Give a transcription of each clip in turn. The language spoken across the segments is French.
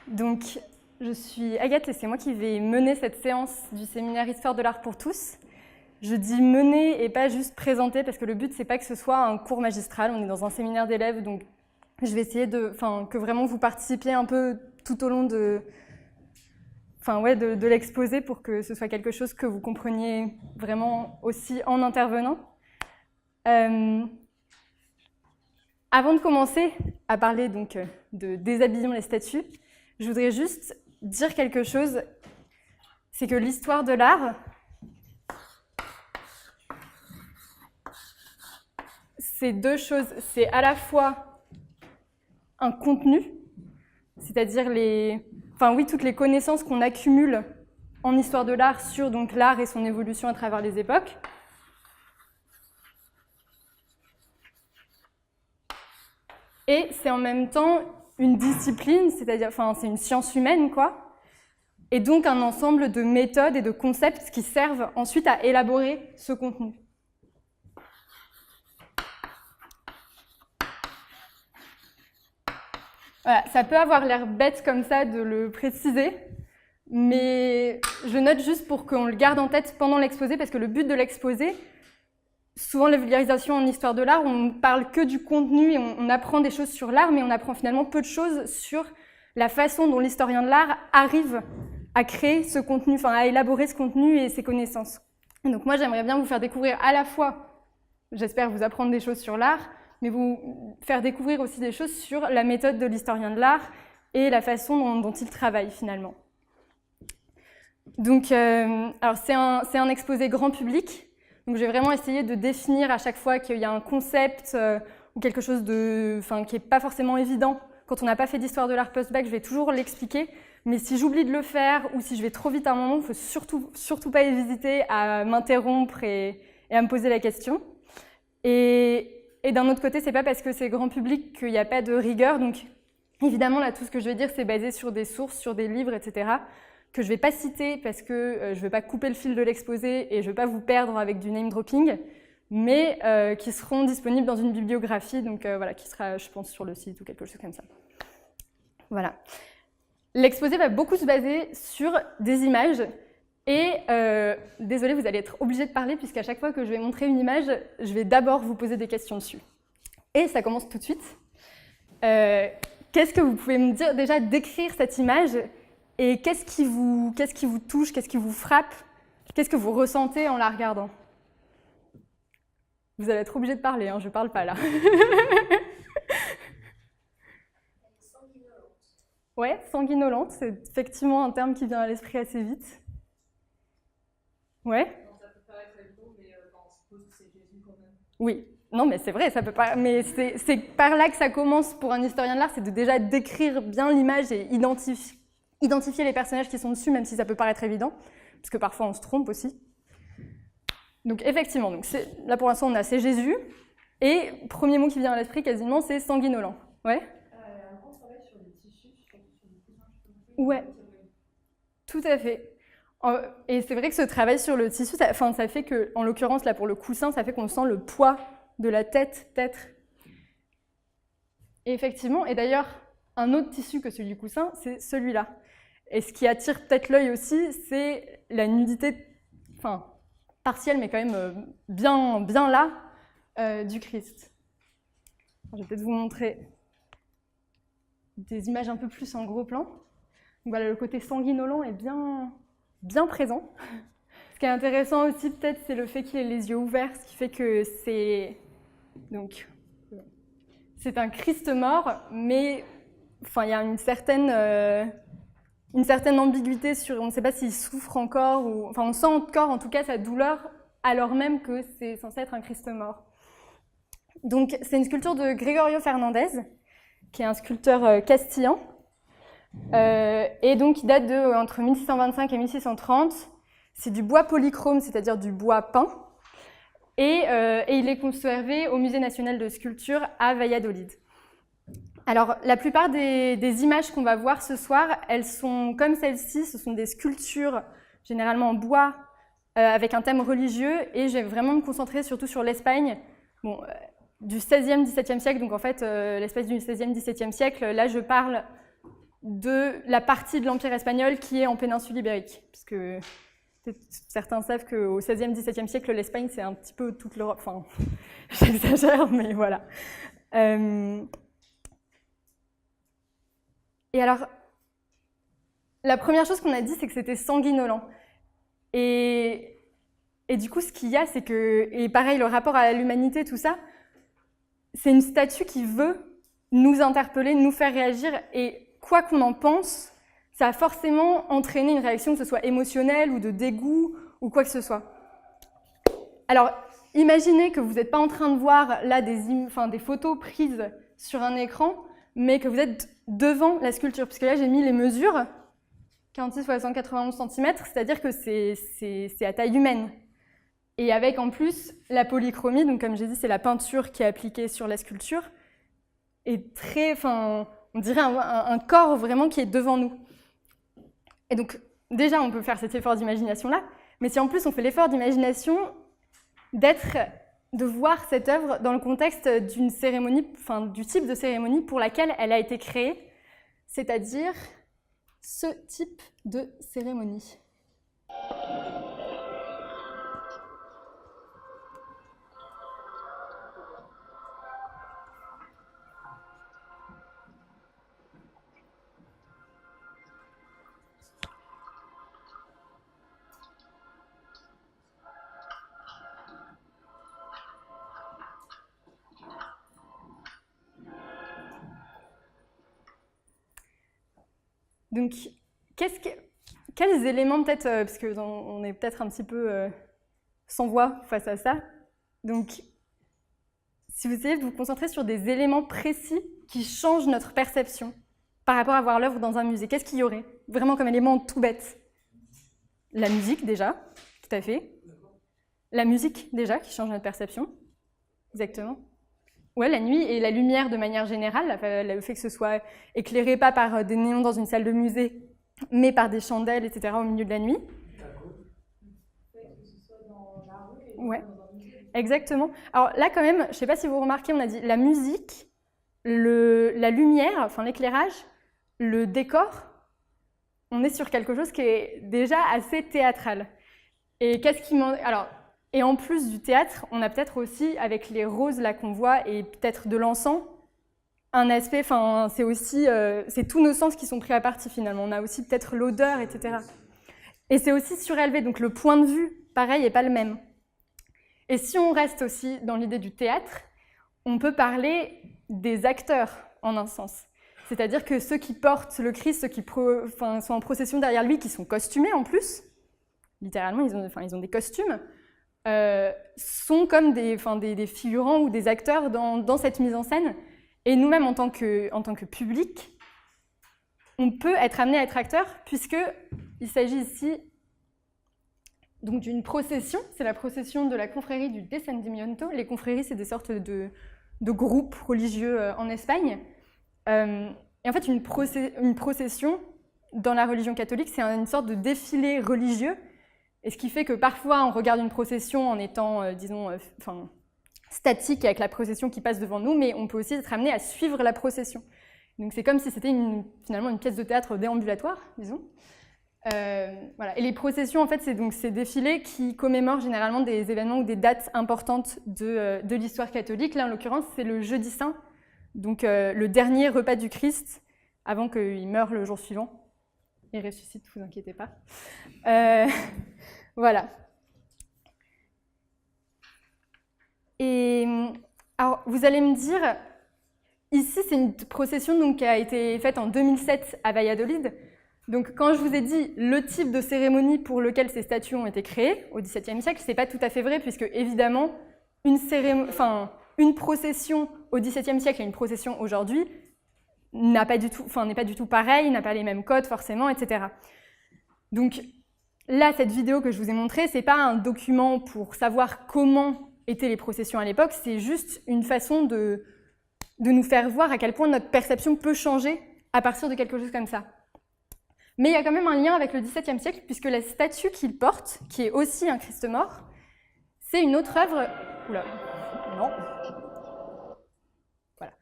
Donc, je suis Agathe et c'est moi qui vais mener cette séance du séminaire Histoire de l'art pour tous. Je dis mener et pas juste présenter parce que le but, c'est pas que ce soit un cours magistral. On est dans un séminaire d'élèves, donc je vais essayer que vraiment vous participiez un peu tout au long de l'exposé pour que ce soit quelque chose que vous compreniez vraiment aussi en intervenant. Avant de commencer à parler donc de déshabillons les statues, je voudrais juste dire quelque chose, c'est que l'histoire de l'art, c'est deux choses. C'est à la fois un contenu, c'est-à-dire toutes les connaissances qu'on accumule en histoire de l'art sur donc l'art et son évolution à travers les époques. Et c'est en même temps une discipline, c'est-à-dire, c'est une science humaine, quoi, et donc un ensemble de méthodes et de concepts qui servent ensuite à élaborer ce contenu. Voilà, ça peut avoir l'air bête comme ça de le préciser, mais je note juste pour qu'on le garde en tête pendant l'exposé, parce que le but de l'exposé, souvent la vulgarisation en histoire de l'art, on parle que du contenu et on apprend des choses sur l'art, mais on apprend finalement peu de choses sur la façon dont l'historien de l'art arrive à créer ce contenu, à élaborer ce contenu et ses connaissances. Et donc moi, j'aimerais bien vous faire découvrir à la fois, j'espère vous apprendre des choses sur l'art, mais vous faire découvrir aussi des choses sur la méthode de l'historien de l'art et la façon dont il travaille finalement. Donc, alors c'est un exposé grand public. Donc, je vais vraiment essayer de définir à chaque fois qu'il y a un concept ou quelque chose qui n'est pas forcément évident. Quand on n'a pas fait d'histoire de l'art post-bac, je vais toujours l'expliquer. Mais si j'oublie de le faire ou si je vais trop vite à un moment, il ne faut surtout pas hésiter à m'interrompre et à me poser la question. Et d'un autre côté, ce n'est pas parce que c'est grand public qu'il n'y a pas de rigueur. Donc, évidemment, là, tout ce que je vais dire, c'est basé sur des sources, sur des livres, etc., que je ne vais pas citer parce que je ne veux pas couper le fil de l'exposé et je ne veux pas vous perdre avec du name dropping, mais qui seront disponibles dans une bibliographie, donc qui sera, je pense, sur le site ou quelque chose comme ça. Voilà. L'exposé va beaucoup se baser sur des images et, désolé, vous allez être obligé de parler puisqu'à chaque fois que je vais montrer une image, je vais d'abord vous poser des questions dessus. Et ça commence tout de suite. Qu'est-ce que vous pouvez me dire, déjà, décrire cette image? Et qu'est-ce qui vous touche, qu'est-ce qui vous frappe, qu'est-ce que vous ressentez en la regardant? Vous allez être obligé de parler, je ne parle pas là. Ouais, sanguinolente, c'est effectivement un terme qui vient à l'esprit assez vite. Ouais. Ça peut paraître évident, mais on suppose que c'est Jésus quand même. Oui, non, mais c'est vrai, ça peut pas. Mais c'est par là que ça commence pour un historien de l'art, c'est de déjà décrire bien l'image et identifier les personnages qui sont dessus, même si ça peut paraître évident, parce que parfois on se trompe aussi. Donc effectivement, là pour l'instant on a c'est Jésus, et premier mot qui vient à l'esprit quasiment, c'est sanguinolent. Ouais. Un grand travail sur les tissus, sur les coussins. Ouais, tout à fait. Et c'est vrai que ce travail sur le tissu, ça fait que, en l'occurrence là pour le coussin, ça fait qu'on sent le poids de la tête peut-être. Et effectivement, et d'ailleurs, un autre tissu que celui du coussin, c'est celui-là. Et ce qui attire peut-être l'œil aussi, c'est la nudité, partielle, mais quand même bien là, du Christ. Je vais peut-être vous montrer des images un peu plus en gros plan. Donc voilà, le côté sanguinolent est bien présent. Ce qui est intéressant aussi, peut-être, c'est le fait qu'il ait les yeux ouverts, ce qui fait que c'est un Christ mort, mais il y a une certaine ambiguïté sur, on ne sait pas s'il souffre encore, on sent encore en tout cas sa douleur, alors même que c'est censé être un Christ mort. Donc c'est une sculpture de Gregorio Fernandez, qui est un sculpteur castillan, et donc qui date entre 1625 et 1630. C'est du bois polychrome, c'est-à-dire du bois peint, et il est conservé au Musée national de sculpture à Valladolid. Alors, la plupart des images qu'on va voir ce soir, elles sont comme celle-ci, ce sont des sculptures généralement en bois avec un thème religieux, et je vais vraiment me concentrer surtout sur l'Espagne du XVIe, XVIIe siècle, donc en fait l'Espagne du XVIe, XVIIe siècle. Là, je parle de la partie de l'Empire espagnol qui est en péninsule ibérique, puisque certains savent qu'au XVIe, XVIIe siècle, l'Espagne, c'est un petit peu toute l'Europe. Enfin, j'exagère, mais voilà. Et alors, la première chose qu'on a dit, c'est que c'était sanguinolent. Et du coup, ce qu'il y a, c'est que, et pareil, le rapport à l'humanité, tout ça, c'est une statue qui veut nous interpeller, nous faire réagir, et quoi qu'on en pense, ça a forcément entraîné une réaction, que ce soit émotionnelle ou de dégoût, ou quoi que ce soit. Alors, imaginez que vous n'êtes pas en train de voir là des photos prises sur un écran, mais que vous êtes devant la sculpture, puisque là, j'ai mis les mesures, 46 x 191 cm, c'est-à-dire que c'est à taille humaine. Et avec en plus la polychromie, donc comme j'ai dit, c'est la peinture qui est appliquée sur la sculpture, et on dirait un corps vraiment qui est devant nous. Et donc, déjà, on peut faire cet effort d'imagination-là, mais si en plus on fait l'effort d'imagination de voir cette œuvre dans le contexte d'une cérémonie, du type de cérémonie pour laquelle elle a été créée, c'est-à-dire ce type de cérémonie. Donc, quels éléments peut-être, parce qu'on est peut-être un petit peu sans voix face à ça, donc si vous essayez de vous concentrer sur des éléments précis qui changent notre perception par rapport à voir l'œuvre dans un musée, qu'est-ce qu'il y aurait? Vraiment comme élément tout bête. La musique déjà, tout à fait. La musique déjà, qui change notre perception. Exactement. Ouais, la nuit et la lumière de manière générale, le fait que ce soit éclairé pas par des néons dans une salle de musée, mais par des chandelles, etc. au milieu de la nuit. Ouais, exactement. Alors là, quand même, je ne sais pas si vous remarquez, on a dit la musique, la lumière, enfin l'éclairage, le décor, on est sur quelque chose qui est déjà assez théâtral. Et qu'est-ce qui manque? Alors, et en plus du théâtre, on a peut-être aussi, avec les roses là qu'on voit, et peut-être de l'encens, un aspect, enfin, c'est aussi, c'est tous nos sens qui sont pris à partie finalement. On a aussi peut-être l'odeur, etc. Et c'est aussi surélevé, donc le point de vue, pareil, n'est pas le même. Et si on reste aussi dans l'idée du théâtre, on peut parler des acteurs, en un sens. C'est-à-dire que ceux qui portent le Christ, ceux qui sont en procession derrière lui, qui sont costumés en plus, littéralement, ils ont des costumes, sont comme des figurants ou des acteurs dans cette mise en scène. Et nous-mêmes, en tant que public, on peut être amené à être acteur, puisqu'il s'agit ici donc d'une procession. C'est la procession de la confrérie du Descendimiento. Les confréries, c'est des sortes de groupes religieux en Espagne. Et en fait, une procession, dans la religion catholique, c'est une sorte de défilé religieux. Et ce qui fait que parfois, on regarde une procession en étant, statique avec la procession qui passe devant nous, mais on peut aussi être amené à suivre la procession. Donc c'est comme si c'était finalement une pièce de théâtre déambulatoire, disons. Voilà. Et les processions, en fait, c'est donc ces défilés qui commémorent généralement des événements ou des dates importantes de l'histoire catholique. Là, en l'occurrence, c'est le Jeudi Saint, donc le dernier repas du Christ, avant qu'il meure le jour suivant. Il ressuscite, ne vous inquiétez pas. Voilà. Et alors, vous allez me dire, ici, c'est une procession donc, qui a été faite en 2007 à Valladolid. Donc, quand je vous ai dit le type de cérémonie pour lequel ces statues ont été créées au XVIIe siècle, ce n'est pas tout à fait vrai, puisque évidemment, une procession au XVIIe siècle et une procession aujourd'hui n'est pas du tout pareil, n'a pas les mêmes codes forcément, etc. Donc là, cette vidéo que je vous ai montrée, ce n'est pas un document pour savoir comment étaient les processions à l'époque, c'est juste une façon de nous faire voir à quel point notre perception peut changer à partir de quelque chose comme ça. Mais il y a quand même un lien avec le XVIIe siècle, puisque la statue qu'il porte, qui est aussi un Christ mort, c'est une autre œuvre... Oula, non. Voilà.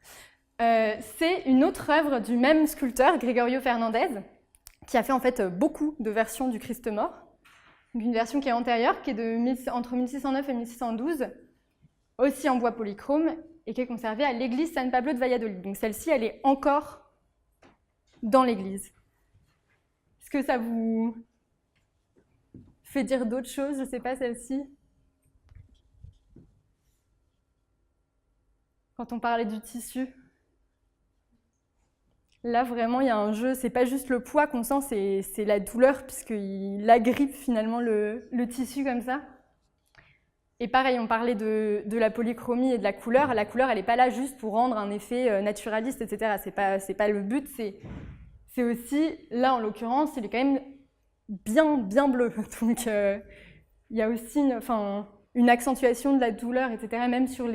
c'est une autre œuvre du même sculpteur, Gregorio Fernandez, qui a fait en fait beaucoup de versions du Christ mort. Donc, une version qui est antérieure, qui est entre 1609 et 1612, aussi en bois polychrome, et qui est conservée à l'église San Pablo de Valladolid. Donc celle-ci, elle est encore dans l'église. Est-ce que ça vous fait dire d'autres choses? Je ne sais pas, celle-ci. Quand on parlait du tissu. Là, vraiment, il y a un jeu. C'est pas juste le poids qu'on sent, c'est la douleur, puisqu'il agrippe finalement le tissu comme ça. Et pareil, on parlait de la polychromie et de la couleur. La couleur, elle n'est pas là juste pour rendre un effet naturaliste, etc. C'est pas le but. C'est aussi, là en l'occurrence, il est quand même bien bleu. Donc, il y a aussi une accentuation de la douleur, etc. Même sur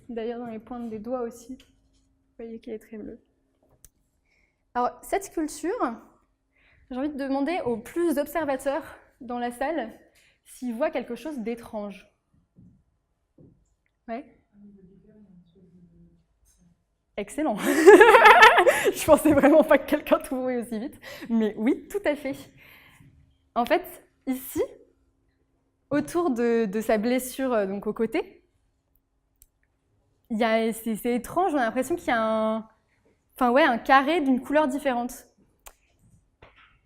d'ailleurs dans les pointes des doigts aussi. Vous voyez qu'il est très bleu. Alors, cette sculpture, j'ai envie de demander aux plus observateurs dans la salle s'ils voient quelque chose d'étrange. Ouais. Excellent. Je pensais vraiment pas que quelqu'un trouverait aussi vite, mais oui, tout à fait. En fait, ici, autour de sa blessure, donc au côté, c'est étrange, on a l'impression qu'il y a un carré d'une couleur différente.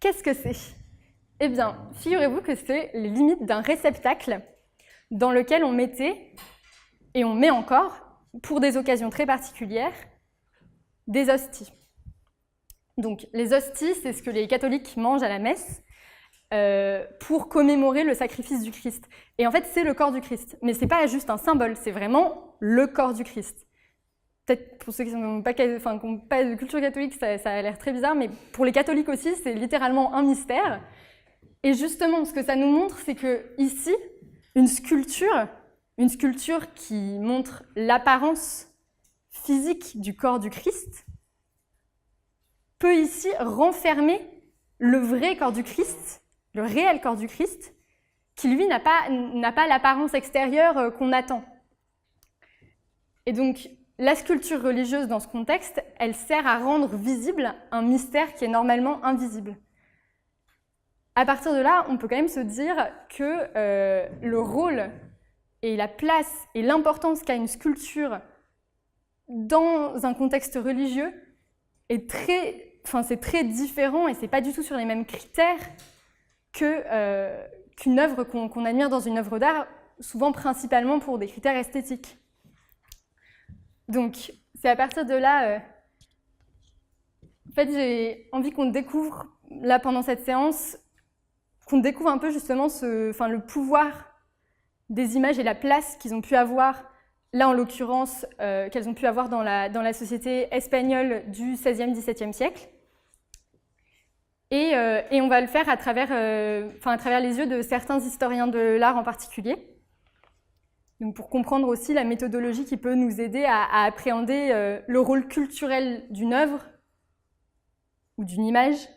Qu'est-ce que c'est? Eh bien, figurez-vous que c'est les limites d'un réceptacle dans lequel on mettait, et on met encore, pour des occasions très particulières, des hosties. Donc, les hosties, c'est ce que les catholiques mangent à la messe pour commémorer le sacrifice du Christ. Et en fait, c'est le corps du Christ. Mais ce n'est pas juste un symbole, c'est vraiment le corps du Christ. Peut-être pour ceux qui n'ont pas de culture catholique, ça a l'air très bizarre, mais pour les catholiques aussi, c'est littéralement un mystère. Et justement, ce que ça nous montre, c'est que ici, une sculpture qui montre l'apparence physique du corps du Christ, peut ici renfermer le vrai corps du Christ, le réel corps du Christ, qui lui n'a pas l'apparence extérieure qu'on attend. Et donc, la sculpture religieuse dans ce contexte, elle sert à rendre visible un mystère qui est normalement invisible. À partir de là, on peut quand même se dire que le rôle et la place et l'importance qu'a une sculpture dans un contexte religieux c'est très différent et c'est pas du tout sur les mêmes critères qu'une œuvre qu'on admire dans une œuvre d'art, souvent principalement pour des critères esthétiques. Donc, c'est à partir de là, en fait, j'ai envie qu'on découvre, là, pendant cette séance, qu'on découvre un peu justement le pouvoir des images et la place qu'ils ont pu avoir, là en l'occurrence, qu'elles ont pu avoir dans la société espagnole du XVIe, XVIIe siècle. Et on va le faire à travers les yeux de certains historiens de l'art en particulier. Donc pour comprendre aussi la méthodologie qui peut nous aider à appréhender le rôle culturel d'une œuvre ou d'une image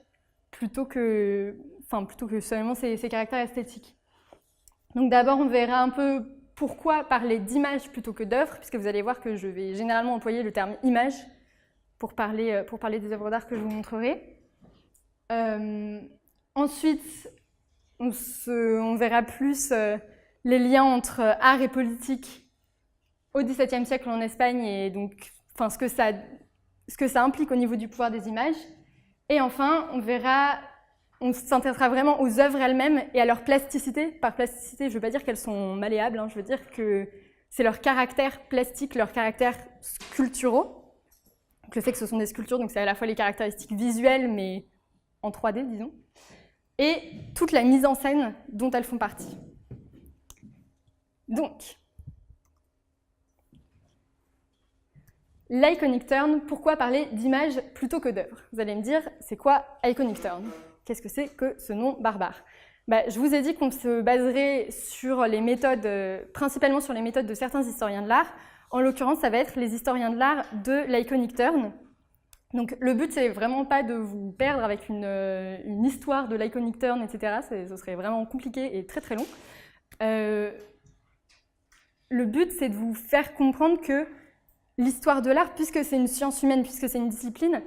plutôt que seulement ses caractères esthétiques. Donc d'abord, on verra un peu pourquoi parler d'image plutôt que d'œuvre, puisque vous allez voir que je vais généralement employer le terme image pour parler des œuvres d'art que je vous montrerai. Ensuite, on verra plus les liens entre art et politique au XVIIe siècle en Espagne et donc ce que ça implique au niveau du pouvoir des images. Et enfin, on s'intéressera vraiment aux œuvres elles-mêmes et à leur plasticité. Par plasticité, je ne veux pas dire qu'elles sont malléables, je veux dire que c'est leur caractère plastique, leur caractère sculpturaux. Donc le fait que ce sont des sculptures, donc c'est à la fois les caractéristiques visuelles, mais en 3D, disons, et toute la mise en scène dont elles font partie. Donc, l'iconic turn, pourquoi parler d'image plutôt que d'œuvre? Vous allez me dire, c'est quoi iconic turn? Qu'est-ce que c'est que ce nom barbare? Je vous ai dit qu'on se baserait sur les méthodes, principalement sur les méthodes de certains historiens de l'art. En l'occurrence, ça va être les historiens de l'art de l'iconic turn. Donc le but, c'est vraiment pas de vous perdre avec une histoire de l'iconic turn, etc. Ce serait vraiment compliqué et très très long. Le but, c'est de vous faire comprendre que l'histoire de l'art, puisque c'est une science humaine, puisque c'est une discipline,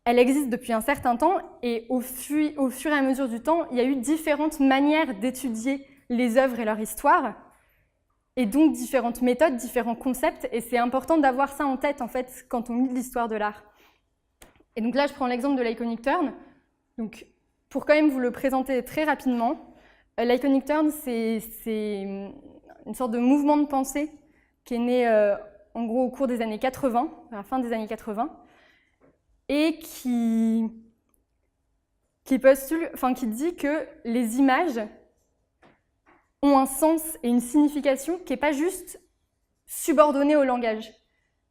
elle existe depuis un certain temps, et au fur et à mesure du temps, il y a eu différentes manières d'étudier les œuvres et leur histoire, et donc différentes méthodes, différents concepts, et c'est important d'avoir ça en tête, en fait, quand on lit l'histoire de l'art. Et donc là, je prends l'exemple de l'Iconic Turn. Donc, pour quand même vous le présenter très rapidement, l'Iconic Turn, c'est une sorte de mouvement de pensée qui est né, en gros, au cours des années 80, à la fin des années 80, et qui dit que les images ont un sens et une signification qui n'est pas juste subordonnée au langage.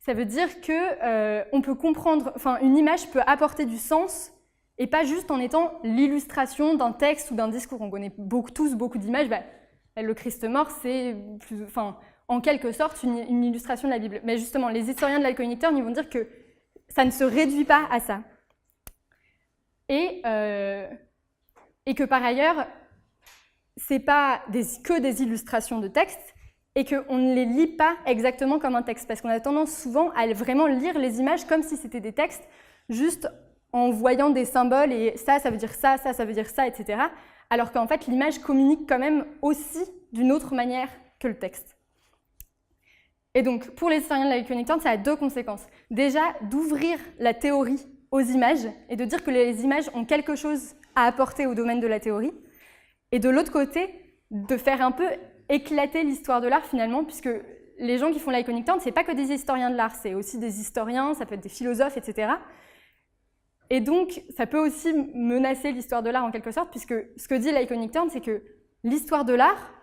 Ça veut dire que on peut comprendre, une image peut apporter du sens et pas juste en étant l'illustration d'un texte ou d'un discours. On connaît tous beaucoup d'images. Le Christ mort, c'est en quelque sorte une illustration de la Bible. Mais justement, les historiens de l'Iconic Turn, ils vont dire que ça ne se réduit pas à ça. Et que par ailleurs, c'est pas que des illustrations de textes, et qu'on ne les lit pas exactement comme un texte, parce qu'on a tendance souvent à vraiment lire les images comme si c'était des textes, juste en voyant des symboles, et ça veut dire ça, ça veut dire ça, etc. Alors qu'en fait, l'image communique quand même aussi d'une autre manière que le texte. Et donc, pour les historiens de la Iconic Turn, ça a deux conséquences. Déjà, d'ouvrir la théorie aux images, et de dire que les images ont quelque chose à apporter au domaine de la théorie, et de l'autre côté, de faire un peu éclater l'histoire de l'art finalement, puisque les gens qui font l'Iconic Turn, c'est pas que des historiens de l'art, c'est aussi des historiens, ça peut être des philosophes, etc. Et donc, ça peut aussi menacer l'histoire de l'art en quelque sorte, puisque ce que dit l'Iconic Turn, c'est que l'histoire de l'art,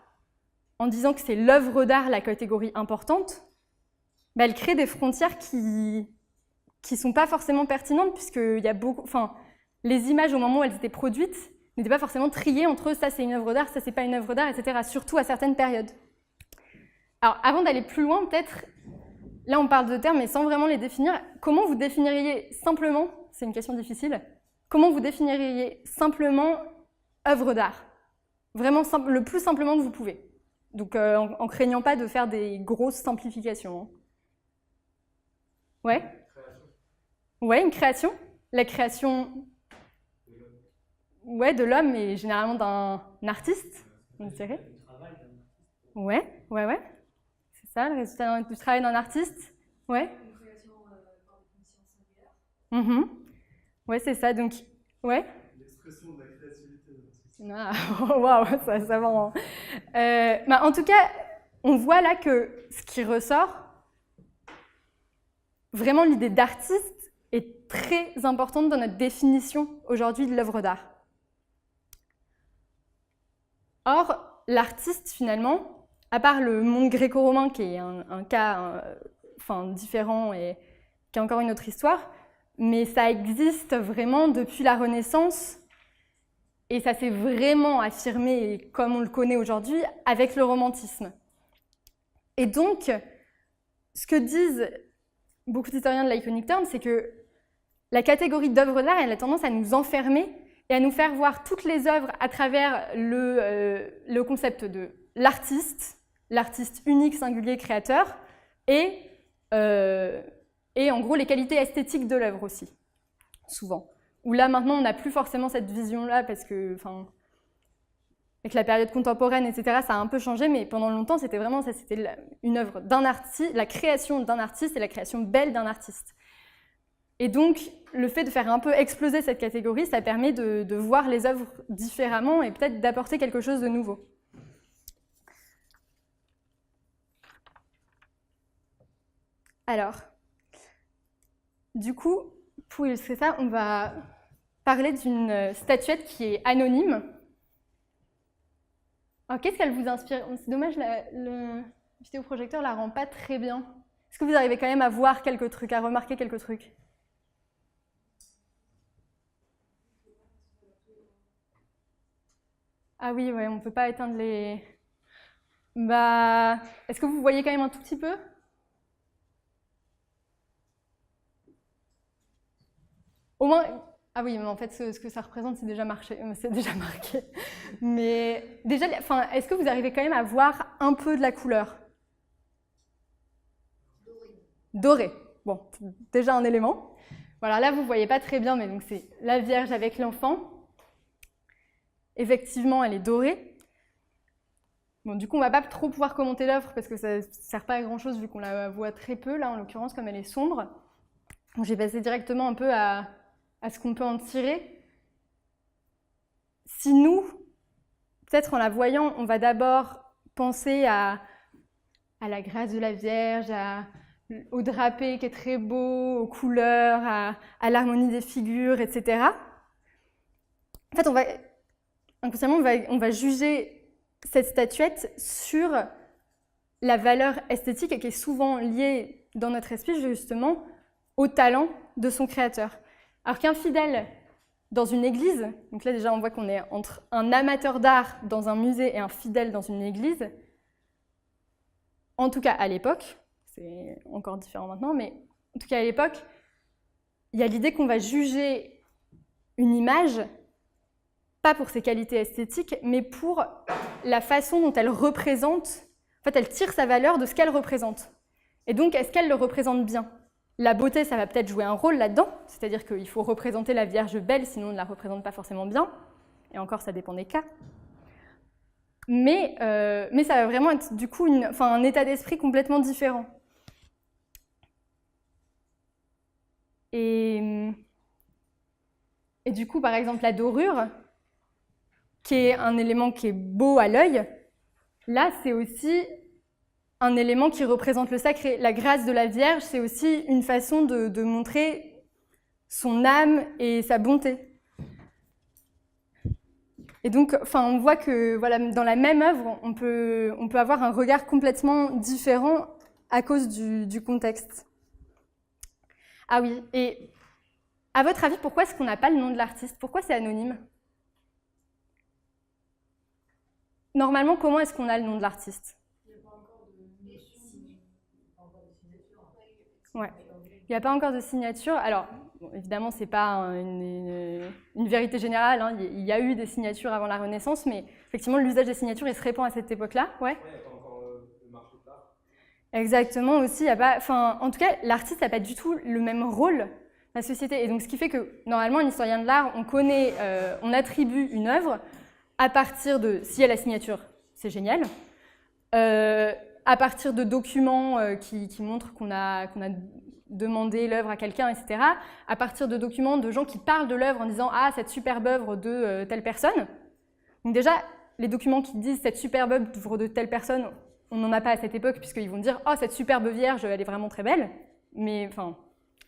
en disant que c'est l'œuvre d'art la catégorie importante, elle crée des frontières qui sont pas forcément pertinentes, puisqu'il y a beaucoup, les images au moment où elles étaient produites n'étaient pas forcément triées entre ça c'est une œuvre d'art, ça c'est pas une œuvre d'art, etc. Surtout à certaines périodes. Alors, avant d'aller plus loin, peut-être, là on parle de termes, mais sans vraiment les définir, comment vous définiriez simplement, c'est une question difficile, comment vous définiriez simplement œuvre d'art? Vraiment le plus simplement que vous pouvez. Donc, en craignant pas de faire des grosses simplifications. Ouais? Ouais, une création. La création... Ouais, de l'homme, et généralement d'un artiste, on dirait. Ouais. C'est ça, le résultat du travail d'un artiste. Ouais. Une création par définition singulière. Ouais, c'est ça, donc... Ouais. L'expression de la créativité. Waouh, ça va. En tout cas, on voit là que ce qui ressort, vraiment l'idée d'artiste est très importante dans notre définition aujourd'hui de l'œuvre d'art. Or, l'artiste, finalement, à part le monde gréco-romain, qui est un cas différent et qui a encore une autre histoire, mais ça existe vraiment depuis la Renaissance, et ça s'est vraiment affirmé, comme on le connaît aujourd'hui, avec le romantisme. Et donc, ce que disent beaucoup d'historiens de l'Iconic Turn, c'est que la catégorie d'œuvre d'art, elle a tendance à nous enfermer et à nous faire voir toutes les œuvres à travers le concept de l'artiste unique, singulier, créateur, et en gros les qualités esthétiques de l'œuvre aussi, souvent. Où là maintenant on n'a plus forcément cette vision-là parce que, avec la période contemporaine, etc., ça a un peu changé, mais pendant longtemps c'était vraiment ça, c'était une œuvre d'un artiste, la création d'un artiste et la création belle d'un artiste. Et donc, le fait de faire un peu exploser cette catégorie, ça permet de voir les œuvres différemment et peut-être d'apporter quelque chose de nouveau. Alors, du coup, pour illustrer ça, on va parler d'une statuette qui est anonyme. Alors, qu'est-ce qu'elle vous inspire? C'est dommage, le vidéoprojecteur ne la rend pas très bien. Est-ce que vous arrivez quand même à voir quelques trucs, à remarquer quelques trucs? Ah oui, ouais, on ne peut pas éteindre les... Est-ce que vous voyez quand même un tout petit peu? Au moins... Ah oui, mais en fait, ce que ça représente, c'est déjà marqué. Mais déjà, est-ce que vous arrivez quand même à voir un peu de la couleur? dorée. Bon, déjà un élément. Voilà, là vous ne voyez pas très bien, mais donc c'est la Vierge avec l'enfant. Effectivement, elle est dorée. Bon, du coup, on ne va pas trop pouvoir commenter l'œuvre parce que ça ne sert pas à grand-chose vu qu'on la voit très peu, là, en l'occurrence, comme elle est sombre. Donc, j'ai passé directement un peu à ce qu'on peut en tirer. Si nous, peut-être en la voyant, on va d'abord penser à la grâce de la Vierge, au drapé qui est très beau, aux couleurs, à l'harmonie des figures, etc. En fait, inconsciemment, on va juger cette statuette sur la valeur esthétique qui est souvent liée dans notre esprit justement au talent de son créateur. Alors qu'un fidèle dans une église, donc là déjà on voit qu'on est entre un amateur d'art dans un musée et un fidèle dans une église, en tout cas à l'époque, c'est encore différent maintenant, mais en tout cas à l'époque, il y a l'idée qu'on va juger une image pas pour ses qualités esthétiques, mais pour la façon dont elle représente, en fait, elle tire sa valeur de ce qu'elle représente. Et donc, est-ce qu'elle le représente bien? La beauté, ça va peut-être jouer un rôle là-dedans, c'est-à-dire qu'il faut représenter la Vierge belle, sinon on ne la représente pas forcément bien, et encore, ça dépend des cas. Mais ça va vraiment être, du coup, un état d'esprit complètement différent. Et du coup, par exemple, la dorure, qui est un élément qui est beau à l'œil, là, c'est aussi un élément qui représente le sacré. La grâce de la Vierge, c'est aussi une façon de montrer son âme et sa bonté. Et donc, on voit que voilà, dans la même œuvre, on peut avoir un regard complètement différent à cause du contexte. Ah oui, et à votre avis, pourquoi est-ce qu'on n'a pas le nom de l'artiste? Pourquoi c'est anonyme? Normalement, comment est-ce qu'on a le nom de l'artiste? Il n'y a pas encore de signature. Ouais. Il n'y a pas encore de signature. Alors, bon, évidemment, ce n'est pas une vérité générale. Hein. Il y a eu des signatures avant la Renaissance, mais effectivement, l'usage des signatures, il se répand à cette époque-là. Ouais. Il n'y a pas encore le marché de l'art. Exactement aussi. En tout cas, l'artiste n'a pas du tout le même rôle dans la société. Et donc, ce qui fait que, normalement, un historien de l'art, on attribue une œuvre à partir de, si elle a la signature, c'est génial, à partir de documents qui montrent qu'on a demandé l'œuvre à quelqu'un, etc., à partir de documents de gens qui parlent de l'œuvre en disant « Ah, cette superbe œuvre de telle personne ». Donc déjà, les documents qui disent « Cette superbe œuvre de telle personne », on n'en a pas à cette époque, puisqu'ils vont dire « Oh, cette superbe Vierge, elle est vraiment très belle ». Mais,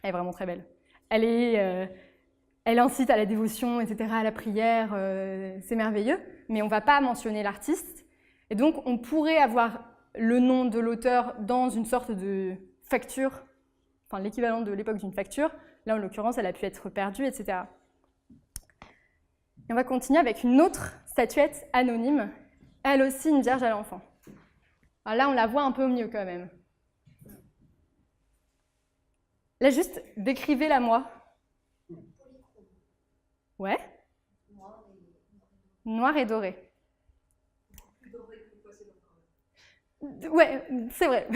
elle est vraiment très belle. Elle incite à la dévotion, etc., à la prière, c'est merveilleux, mais on ne va pas mentionner l'artiste. Et donc, on pourrait avoir le nom de l'auteur dans une sorte de facture, l'équivalent de l'époque d'une facture. Là, en l'occurrence, elle a pu être perdue, etc. Et on va continuer avec une autre statuette anonyme, elle aussi une Vierge à l'enfant. Alors là, on la voit un peu mieux quand même. Là, juste, décrivez-la moi. Ouais. Noir et doré. Ouais, c'est vrai.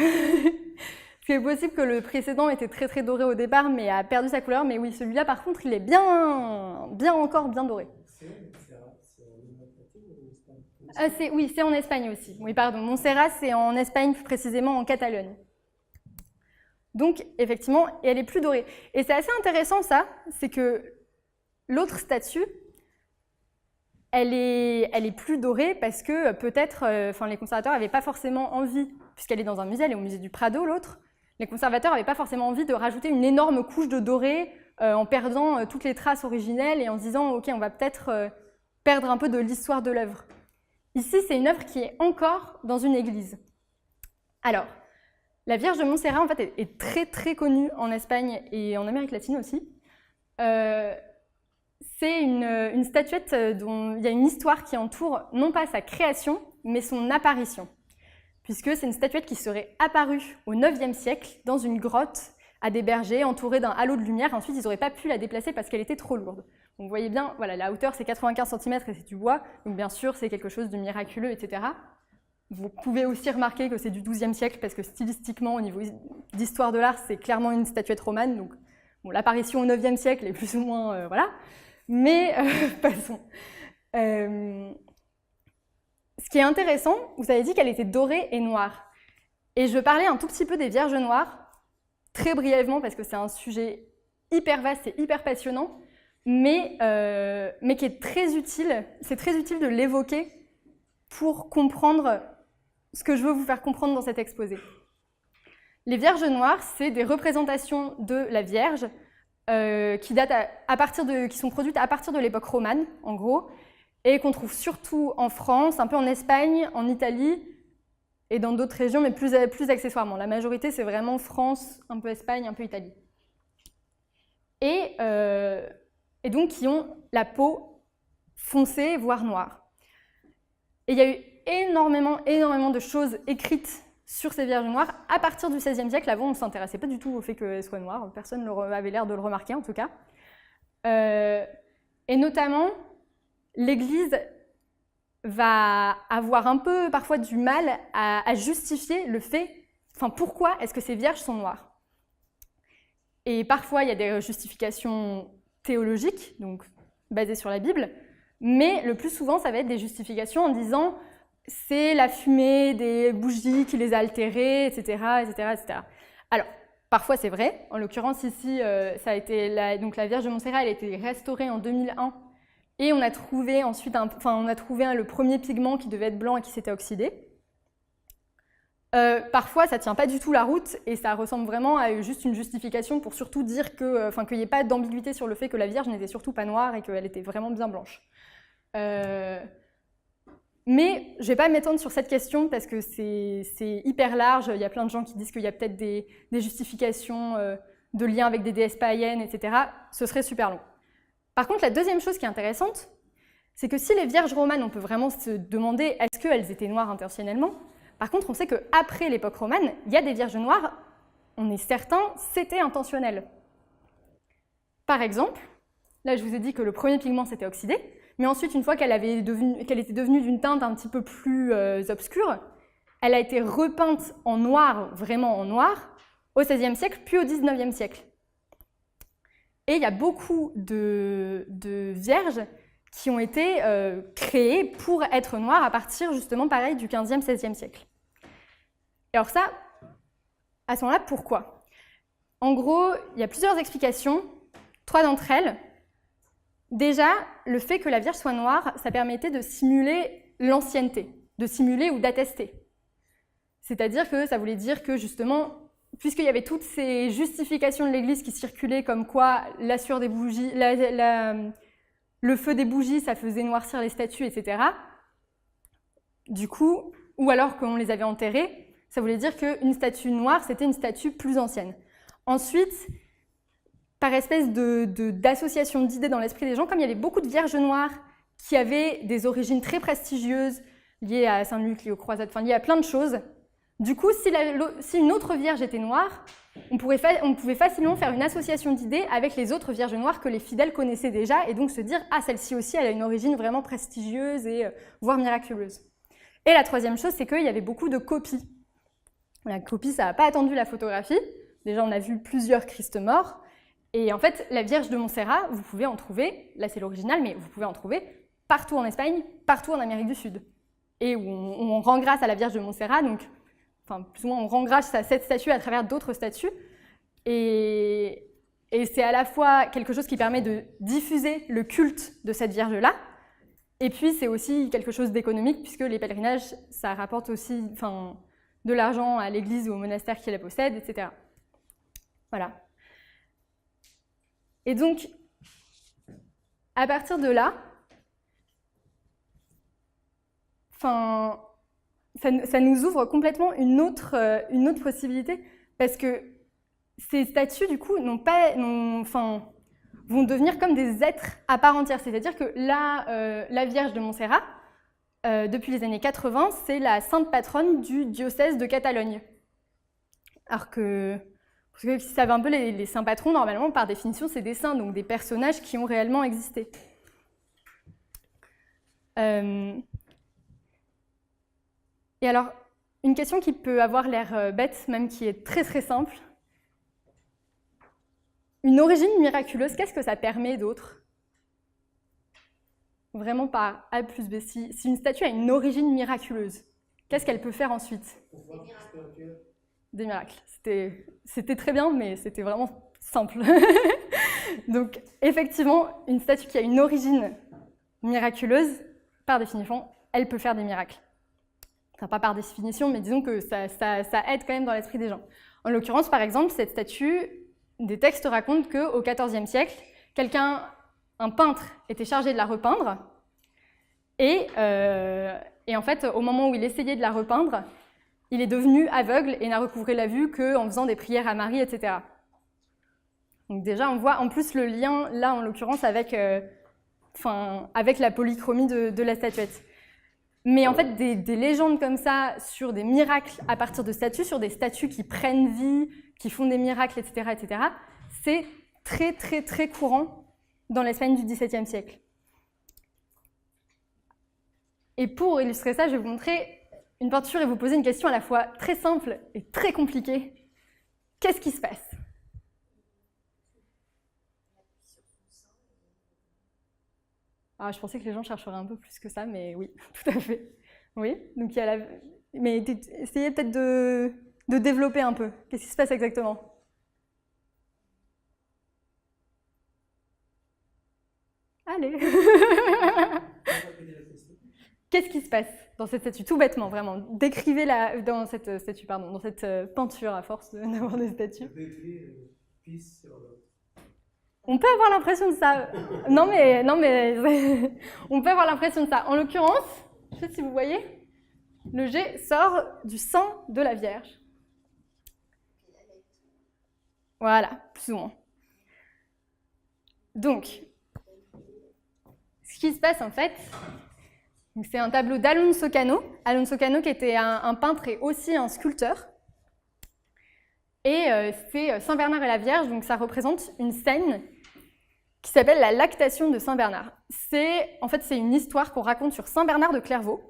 C'est possible que le précédent était très très doré au départ, mais a perdu sa couleur. Mais oui, celui-là, par contre, il est bien encore bien doré. Oui, c'est en Espagne aussi. Oui, pardon. Montserrat, c'est en Espagne, plus précisément en Catalogne. Donc, effectivement, et elle est plus dorée. Et c'est assez intéressant, ça, c'est que l'autre statue, elle est plus dorée parce que peut-être, les conservateurs n'avaient pas forcément envie, puisqu'elle est dans un musée, elle est au musée du Prado, l'autre, les conservateurs n'avaient pas forcément envie de rajouter une énorme couche de doré en perdant toutes les traces originelles et en se disant « Ok, on va peut-être perdre un peu de l'histoire de l'œuvre ». Ici, c'est une œuvre qui est encore dans une église. Alors, la Vierge de Montserrat, en fait, est très très connue en Espagne et en Amérique latine aussi. C'est une statuette dont il y a une histoire qui entoure non pas sa création, mais son apparition. Puisque c'est une statuette qui serait apparue au IXe siècle dans une grotte à des bergers entourée d'un halo de lumière. Ensuite, ils n'auraient pas pu la déplacer parce qu'elle était trop lourde. Donc, vous voyez bien, voilà, la hauteur c'est 95 cm et c'est du bois, donc bien sûr c'est quelque chose de miraculeux, etc. Vous pouvez aussi remarquer que c'est du XIIe siècle, parce que stylistiquement, au niveau d'histoire de l'art, c'est clairement une statuette romane. Donc, bon, l'apparition au IXe siècle est plus ou moins... voilà. Mais, passons. Ce qui est intéressant, vous avez dit qu'elle était dorée et noire. Et je veux parler un tout petit peu des Vierges noires, très brièvement, parce que c'est un sujet hyper vaste et hyper passionnant, mais qui est très utile. C'est très utile de l'évoquer pour comprendre ce que je veux vous faire comprendre dans cet exposé. Les Vierges noires, c'est des représentations de la Vierge qui sont produites à partir de l'époque romane, en gros, et qu'on trouve surtout en France, un peu en Espagne, en Italie, et dans d'autres régions, mais plus accessoirement. La majorité, c'est vraiment France, un peu Espagne, un peu Italie. Et donc, qui ont la peau foncée, voire noire. Et il y a eu énormément de choses écrites sur ces Vierges noires à partir du XVIe siècle. Avant, on ne s'intéressait pas du tout au fait qu'elles soient noires. Personne n'avait l'air de le remarquer, en tout cas. Et notamment, l'Église va avoir un peu parfois du mal à justifier le fait, enfin pourquoi est-ce que ces vierges sont noires. Et parfois il y a des justifications théologiques, donc basées sur la Bible, mais le plus souvent ça va être des justifications en disant c'est la fumée des bougies qui les a altérées, etc., etc., etc. Alors, parfois c'est vrai, en l'occurrence ici, ça a été donc la Vierge de Montserrat, elle a été restaurée en 2001, et on a trouvé ensuite le premier pigment qui devait être blanc et qui s'était oxydé. Parfois, ça ne tient pas du tout la route et ça ressemble vraiment à juste une justification pour surtout dire qu'il n'y ait pas d'ambiguïté sur le fait que la Vierge n'était surtout pas noire et qu'elle était vraiment bien blanche. Mais je ne vais pas m'étendre sur cette question parce que c'est hyper large. Il y a plein de gens qui disent qu'il y a peut-être des justifications de liens avec des déesses païennes, etc. Ce serait super long. Par contre, la deuxième chose qui est intéressante, c'est que si les Vierges romanes, on peut vraiment se demander est-ce qu'elles étaient noires intentionnellement. Par contre, on sait qu'après l'époque romane, il y a des Vierges noires, on est certain, c'était intentionnel. Par exemple, là je vous ai dit que le premier pigment s'était oxydé, mais ensuite, une fois qu'elle était devenue d'une teinte un petit peu plus obscure, elle a été repeinte en noir, vraiment en noir, au XVIe siècle, puis au XIXe siècle. Et il y a beaucoup de vierges qui ont été créées pour être noires à partir, justement, pareil, du XVe, XVIe siècle. Et alors ça, à ce moment-là, pourquoi? En gros, il y a plusieurs explications, 3 d'entre elles. Déjà, le fait que la Vierge soit noire, ça permettait de simuler l'ancienneté, de simuler ou d'attester. C'est-à-dire que ça voulait dire que, justement, puisqu'il y avait toutes ces justifications de l'Église qui circulaient comme quoi la sueur des bougies, le feu des bougies, ça faisait noircir les statues, etc. Du coup, ou alors qu'on les avait enterrées, ça voulait dire qu'une statue noire, c'était une statue plus ancienne. Ensuite, par espèce d'association d'idées dans l'esprit des gens, comme il y avait beaucoup de vierges noires qui avaient des origines très prestigieuses, liées à Saint-Luc, liées aux croisades, enfin liées à plein de choses, du coup, si une autre vierge était noire, on pouvait facilement faire une association d'idées avec les autres vierges noires que les fidèles connaissaient déjà, et donc se dire « Ah, celle-ci aussi, elle a une origine vraiment prestigieuse et voire miraculeuse ». Et la troisième chose, c'est qu'il y avait beaucoup de copies. La copie, ça n'a pas attendu la photographie. Déjà, on a vu plusieurs Christ morts. Et en fait, la Vierge de Montserrat, vous pouvez en trouver, là c'est l'original, mais vous pouvez en trouver partout en Espagne, partout en Amérique du Sud. Et où on rend grâce à la Vierge de Montserrat, donc, enfin, plus ou moins on rend grâce à cette statue à travers d'autres statues. Et c'est à la fois quelque chose qui permet de diffuser le culte de cette Vierge-là, et puis c'est aussi quelque chose d'économique, puisque les pèlerinages, ça rapporte aussi de l'argent à l'église ou au monastère qui la possède, etc. Voilà. Et donc, à partir de là, ça nous ouvre complètement une autre possibilité, parce que ces statues, du coup, vont devenir comme des êtres à part entière. C'est-à-dire que la Vierge de Montserrat, depuis les années 80, c'est la sainte patronne du diocèse de Catalogne. Alors que, pour ceux qui savent un peu, les saints patrons, normalement, par définition, c'est des saints, donc des personnages qui ont réellement existé. Et alors, une question qui peut avoir l'air bête, même qui est très très simple. Une origine miraculeuse, qu'est-ce que ça permet d'autre? Vraiment par A plus B. Si une statue a une origine miraculeuse, qu'est-ce qu'elle peut faire ensuite? Des miracles. C'était très bien, mais c'était vraiment simple. Donc, effectivement, une statue qui a une origine miraculeuse, par définition, elle peut faire des miracles. Enfin, pas par définition, mais disons que ça aide quand même dans l'esprit des gens. En l'occurrence, par exemple, cette statue, des textes racontent qu'au XIVe siècle, un peintre était chargé de la repeindre, et en fait, au moment où il essayait de la repeindre, il est devenu aveugle et n'a recouvré la vue qu'en faisant des prières à Marie, etc. Donc déjà, on voit en plus le lien, là en l'occurrence, avec la polychromie de la statuette. Mais en fait, des légendes comme ça, sur des miracles à partir de statues, sur des statues qui prennent vie, qui font des miracles, etc., c'est très très très courant dans l'Espagne du XVIIe siècle. Et pour illustrer ça, je vais vous montrer une peinture et vous poser une question à la fois très simple et très compliquée. Qu'est-ce qui se passe? Ah, je pensais que les gens chercheraient un peu plus que ça, mais oui, tout à fait. Oui, donc il y a mais essayez peut-être de développer un peu. Qu'est-ce qui se passe exactement? Allez. Qu'est-ce qui se passe dans cette statue? Tout bêtement, vraiment. Décrivez-la dans cette statue, pardon, dans cette peinture à force d'avoir des statues. On peut avoir l'impression de ça. Non mais on peut avoir l'impression de ça. En l'occurrence, je ne sais pas si vous voyez, le jet sort du sang de la Vierge. Voilà, plus ou moins. Donc, ce qui se passe en fait, c'est un tableau d'Alonso Cano. Alonso Cano qui était un peintre et aussi un sculpteur. Et c'est Saint Bernard et la Vierge, donc ça représente une scène qui s'appelle la lactation de Saint Bernard. En fait, c'est une histoire qu'on raconte sur Saint Bernard de Clairvaux,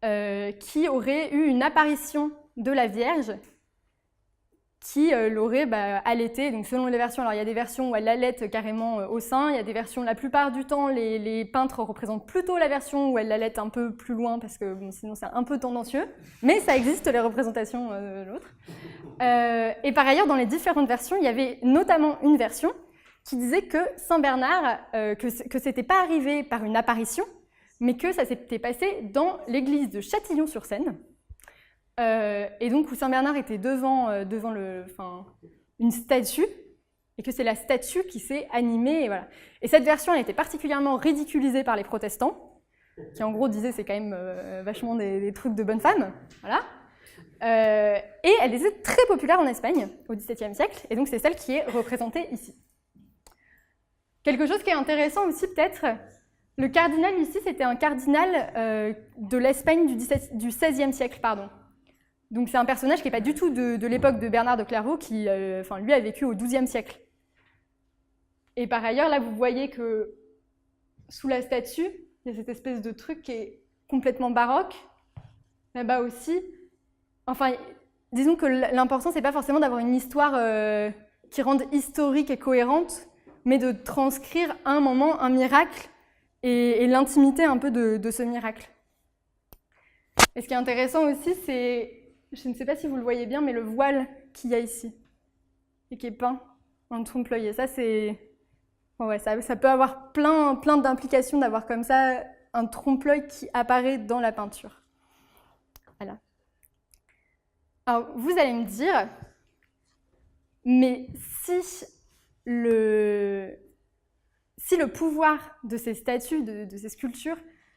qui aurait eu une apparition de la Vierge qui l'aurait allaitée. Donc selon les versions, alors il y a des versions où elle l'allaite carrément au sein, il y a des versions, la plupart du temps, les peintres représentent plutôt la version où elle l'allaite un peu plus loin, parce que bon, sinon c'est un peu tendancieux, mais ça existe les représentations de l'autre. Et par ailleurs, dans les différentes versions, il y avait notamment une version qui disait que Saint Bernard, que c'était pas arrivé par une apparition, mais que ça s'était passé dans l'église de Châtillon-sur-Seine, et donc où Saint Bernard était devant une statue, et que c'est la statue qui s'est animée, et voilà. Et cette version, elle était particulièrement ridiculisée par les protestants, qui en gros disaient c'est quand même vachement des trucs de bonne femme, voilà. Et elle était très populaire en Espagne au XVIIe siècle, et donc c'est celle qui est représentée ici. Quelque chose qui est intéressant aussi peut-être, le cardinal ici, c'était un cardinal de l'Espagne du XVIe siècle, pardon. Donc c'est un personnage qui n'est pas du tout de l'époque de Bernard de Clairvaux, qui lui a vécu au XIIe siècle. Et par ailleurs, là vous voyez que sous la statue, il y a cette espèce de truc qui est complètement baroque. Là-bas aussi, enfin, disons que l'important c'est pas forcément d'avoir une histoire qui rende historique et cohérente, mais de transcrire un moment, un miracle, et l'intimité un peu de ce miracle. Et ce qui est intéressant aussi, c'est, je ne sais pas si vous le voyez bien, mais le voile qu'il y a ici, et qui est peint en trompe-l'œil. Et ça, ça peut avoir plein d'implications d'avoir comme ça un trompe-l'œil qui apparaît dans la peinture. Voilà. Alors, vous allez me dire, mais si le pouvoir de ces statues, de ces sculptures,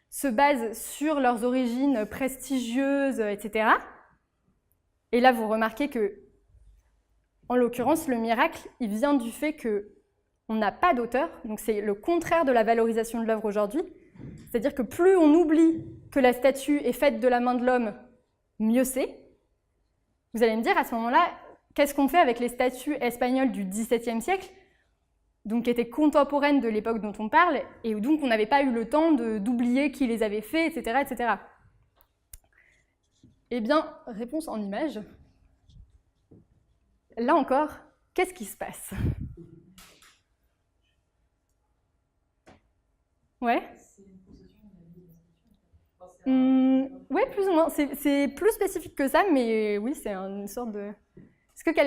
se base sur leurs origines prestigieuses, etc. Et là, vous remarquez que, en l'occurrence, le miracle, il vient du fait qu'on n'a pas d'auteur, donc c'est le contraire de la valorisation de l'œuvre aujourd'hui. C'est-à-dire que plus on oublie que la statue est faite de la main de l'homme, mieux c'est. Vous allez me dire, à ce moment-là, qu'est-ce qu'on fait avec les statues espagnoles du XVIIe siècle, donc qui étaient contemporaines de l'époque dont on parle, et donc on n'avait pas eu le temps d'oublier qui les avait fait, etc., etc. Eh bien, réponse en image. Là encore, qu'est-ce qui se passe? Ouais. Ouais, plus ou moins. C'est plus spécifique que ça, mais oui, c'est une sorte de...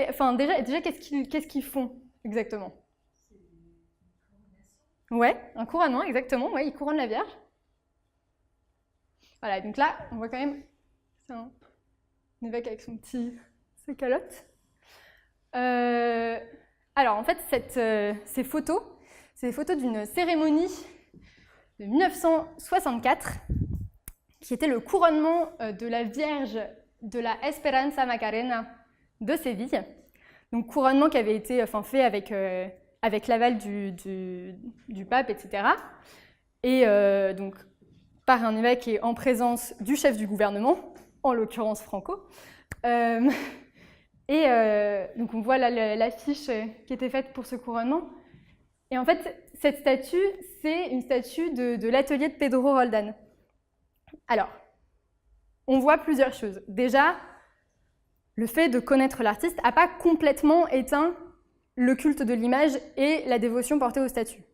Enfin, déjà qu'est-ce qu'ils font exactement? Ouais, un couronnement, exactement. Ouais, ils couronnent la Vierge. Voilà, donc là, on voit quand même... C'est un évêque avec ses calottes. Alors, en fait, ces photos, c'est des photos d'une cérémonie de 1964, qui était le couronnement de la Vierge de la Esperanza Macarena de Séville. Donc, couronnement qui avait été fait avec l'aval du pape, etc. Et donc, par un évêque et en présence du chef du gouvernement, en l'occurrence Franco. Donc, on voit l'affiche qui était faite pour ce couronnement. Et en fait, cette statue, c'est une statue de l'atelier de Pedro Roldán. Alors, on voit plusieurs choses. Déjà, le fait de connaître l'artiste n'a pas complètement éteint le culte de l'image et la dévotion portée aux statues.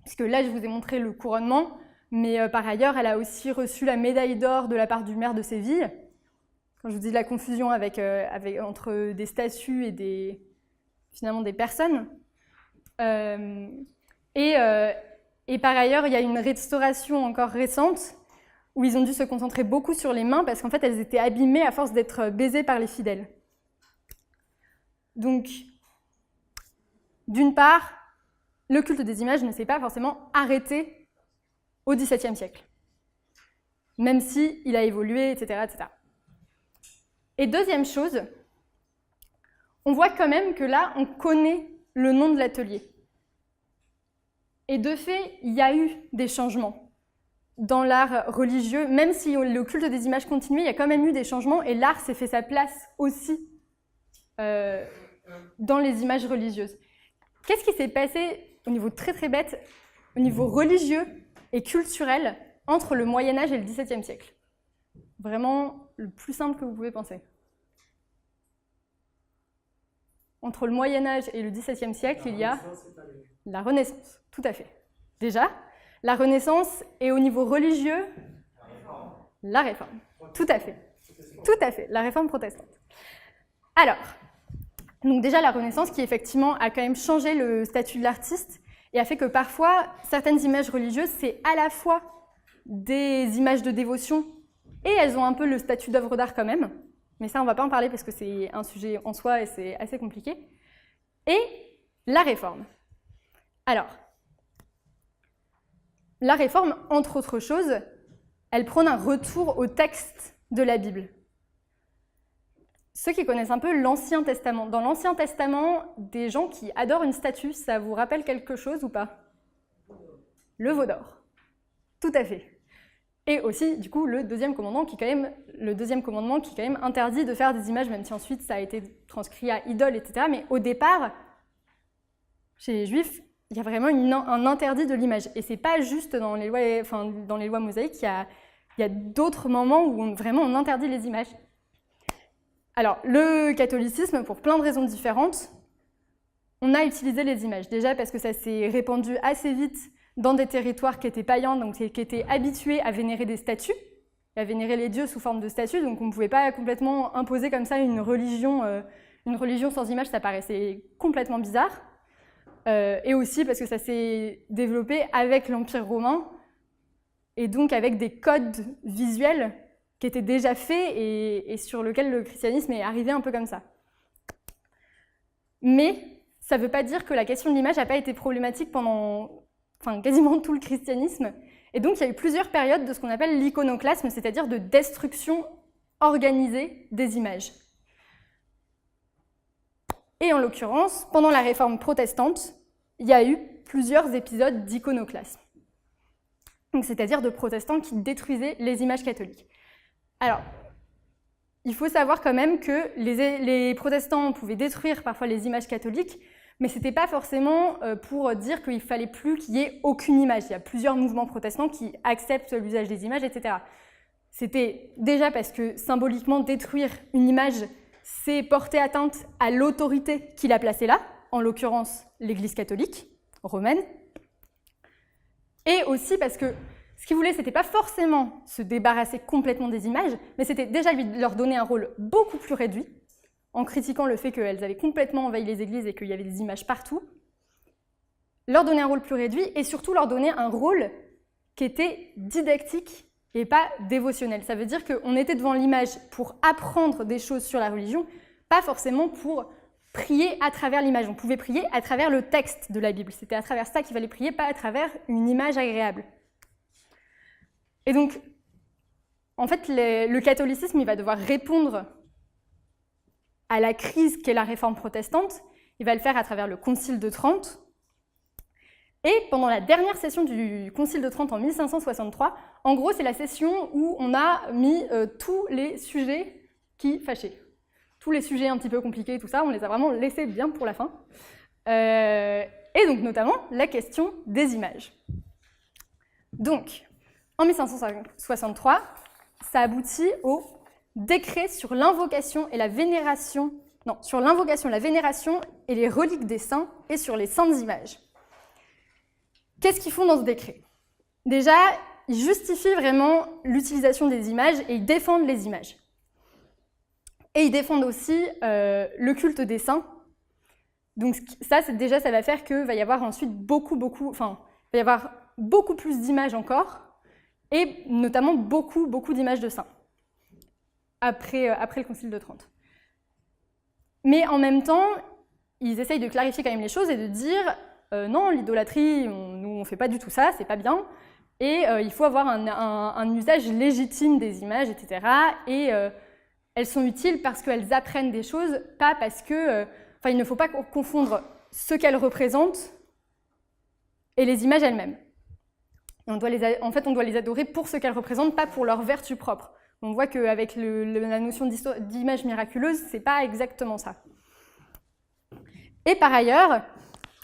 Puisque là, je vous ai montré le couronnement, mais par ailleurs, elle a aussi reçu la médaille d'or de la part du maire de Séville. Quand je vous dis la confusion entre des statues et finalement des personnes. Et par ailleurs, il y a une restauration encore récente où ils ont dû se concentrer beaucoup sur les mains parce qu'en fait, elles étaient abîmées à force d'être baisées par les fidèles. Donc, d'une part, le culte des images ne s'est pas forcément arrêté au XVIIe siècle, même s'il a évolué, etc., etc. Et deuxième chose, on voit quand même que là, on connaît le nom de l'atelier. Et de fait, il y a eu des changements dans l'art religieux, même si le culte des images continuait, il y a quand même eu des changements et l'art s'est fait sa place aussi dans les images religieuses. Qu'est-ce qui s'est passé au niveau très très bête, au niveau religieux et culturel entre le Moyen-Âge et le XVIIe siècle? Vraiment le plus simple que vous pouvez penser. Entre le Moyen-Âge et le XVIIe siècle, il y a la Renaissance, tout à fait. Déjà, la Renaissance et au niveau religieux, la Réforme, tout à fait. Tout à fait, la Réforme protestante. Alors, donc déjà la Renaissance qui effectivement a quand même changé le statut de l'artiste et a fait que parfois, certaines images religieuses, c'est à la fois des images de dévotion et elles ont un peu le statut d'œuvre d'art quand même. Mais ça, on ne va pas en parler parce que c'est un sujet en soi et c'est assez compliqué. Et la Réforme. Alors, la Réforme, entre autres choses, elle prône un retour au texte de la Bible. Ceux qui connaissent un peu l'Ancien Testament. Dans l'Ancien Testament, des gens qui adorent une statue, ça vous rappelle quelque chose ou pas? Le veau d'or. Tout à fait. Et aussi, du coup, le deuxième commandement qui quand même interdit de faire des images, même si ensuite ça a été transcrit à idole, etc. Mais au départ, chez les Juifs, il y a vraiment un interdit de l'image. Et c'est pas juste dans les lois mosaïques, il y a d'autres moments où vraiment on interdit les images. Alors, le catholicisme, pour plein de raisons différentes, on a utilisé les images. Déjà parce que ça s'est répandu assez vite dans des territoires qui étaient païens, donc qui étaient habitués à vénérer des statues, à vénérer les dieux sous forme de statues, donc on ne pouvait pas complètement imposer comme ça une religion sans images, ça paraissait complètement bizarre. Et aussi parce que ça s'est développé avec l'Empire romain, et donc avec des codes visuels qui étaient déjà faits et sur lesquels le christianisme est arrivé un peu comme ça. Mais ça ne veut pas dire que la question de l'image n'a pas été problématique pendant quasiment tout le christianisme. Et donc, il y a eu plusieurs périodes de ce qu'on appelle l'iconoclasme, c'est-à-dire de destruction organisée des images. Et en l'occurrence, pendant la Réforme protestante, il y a eu plusieurs épisodes d'iconoclasme. C'est-à-dire de protestants qui détruisaient les images catholiques. Alors, il faut savoir quand même que les protestants pouvaient détruire parfois les images catholiques, mais ce n'était pas forcément pour dire qu'il ne fallait plus qu'il y ait aucune image. Il y a plusieurs mouvements protestants qui acceptent l'usage des images, etc. C'était déjà parce que symboliquement, détruire une image, c'est porter atteinte à l'autorité qui l'a placée là, en l'occurrence l'Église catholique romaine. Et aussi parce que ce qu'il voulait, c'était pas forcément se débarrasser complètement des images, mais c'était déjà leur donner un rôle beaucoup plus réduit, en critiquant le fait qu'elles avaient complètement envahi les églises et qu'il y avait des images partout, leur donner un rôle plus réduit et surtout leur donner un rôle qui était didactique et pas dévotionnel. Ça veut dire qu'on était devant l'image pour apprendre des choses sur la religion, pas forcément pour prier à travers l'image. On pouvait prier à travers le texte de la Bible. C'était à travers ça qu'il fallait prier, pas à travers une image agréable. Et donc, en fait, le catholicisme, il va devoir répondre à la crise qu'est la réforme protestante. Il va le faire à travers le Concile de Trente. Et pendant la dernière session du Concile de Trente en 1563, en gros, c'est la session où on a mis tous les sujets qui fâchaient. Tous les sujets un petit peu compliqués, tout ça, on les a vraiment laissés bien pour la fin. Et donc, notamment, la question des images. Donc, en 1563, ça aboutit au décret sur l'invocation et la vénération, non, sur l'invocation, la vénération et les reliques des saints et sur les saintes images. Qu'est-ce qu'ils font dans ce décret? Déjà, ils justifient vraiment l'utilisation des images et ils défendent les images. Et ils défendent aussi le culte des saints. Donc ça va faire qu'il va y avoir ensuite beaucoup plus d'images encore, et notamment beaucoup d'images de saints, après le Concile de Trente. Mais en même temps, ils essayent de clarifier quand même les choses et de dire non, l'idolâtrie, nous on ne fait pas du tout ça, c'est pas bien, et il faut avoir un usage légitime des images, etc. Et elles sont utiles parce qu'elles apprennent des choses, pas parce que... il ne faut pas confondre ce qu'elles représentent et les images elles-mêmes. En fait, on doit les adorer pour ce qu'elles représentent, pas pour leur vertu propre. On voit qu'avec la notion d'image miraculeuse, c'est pas exactement ça. Et par ailleurs,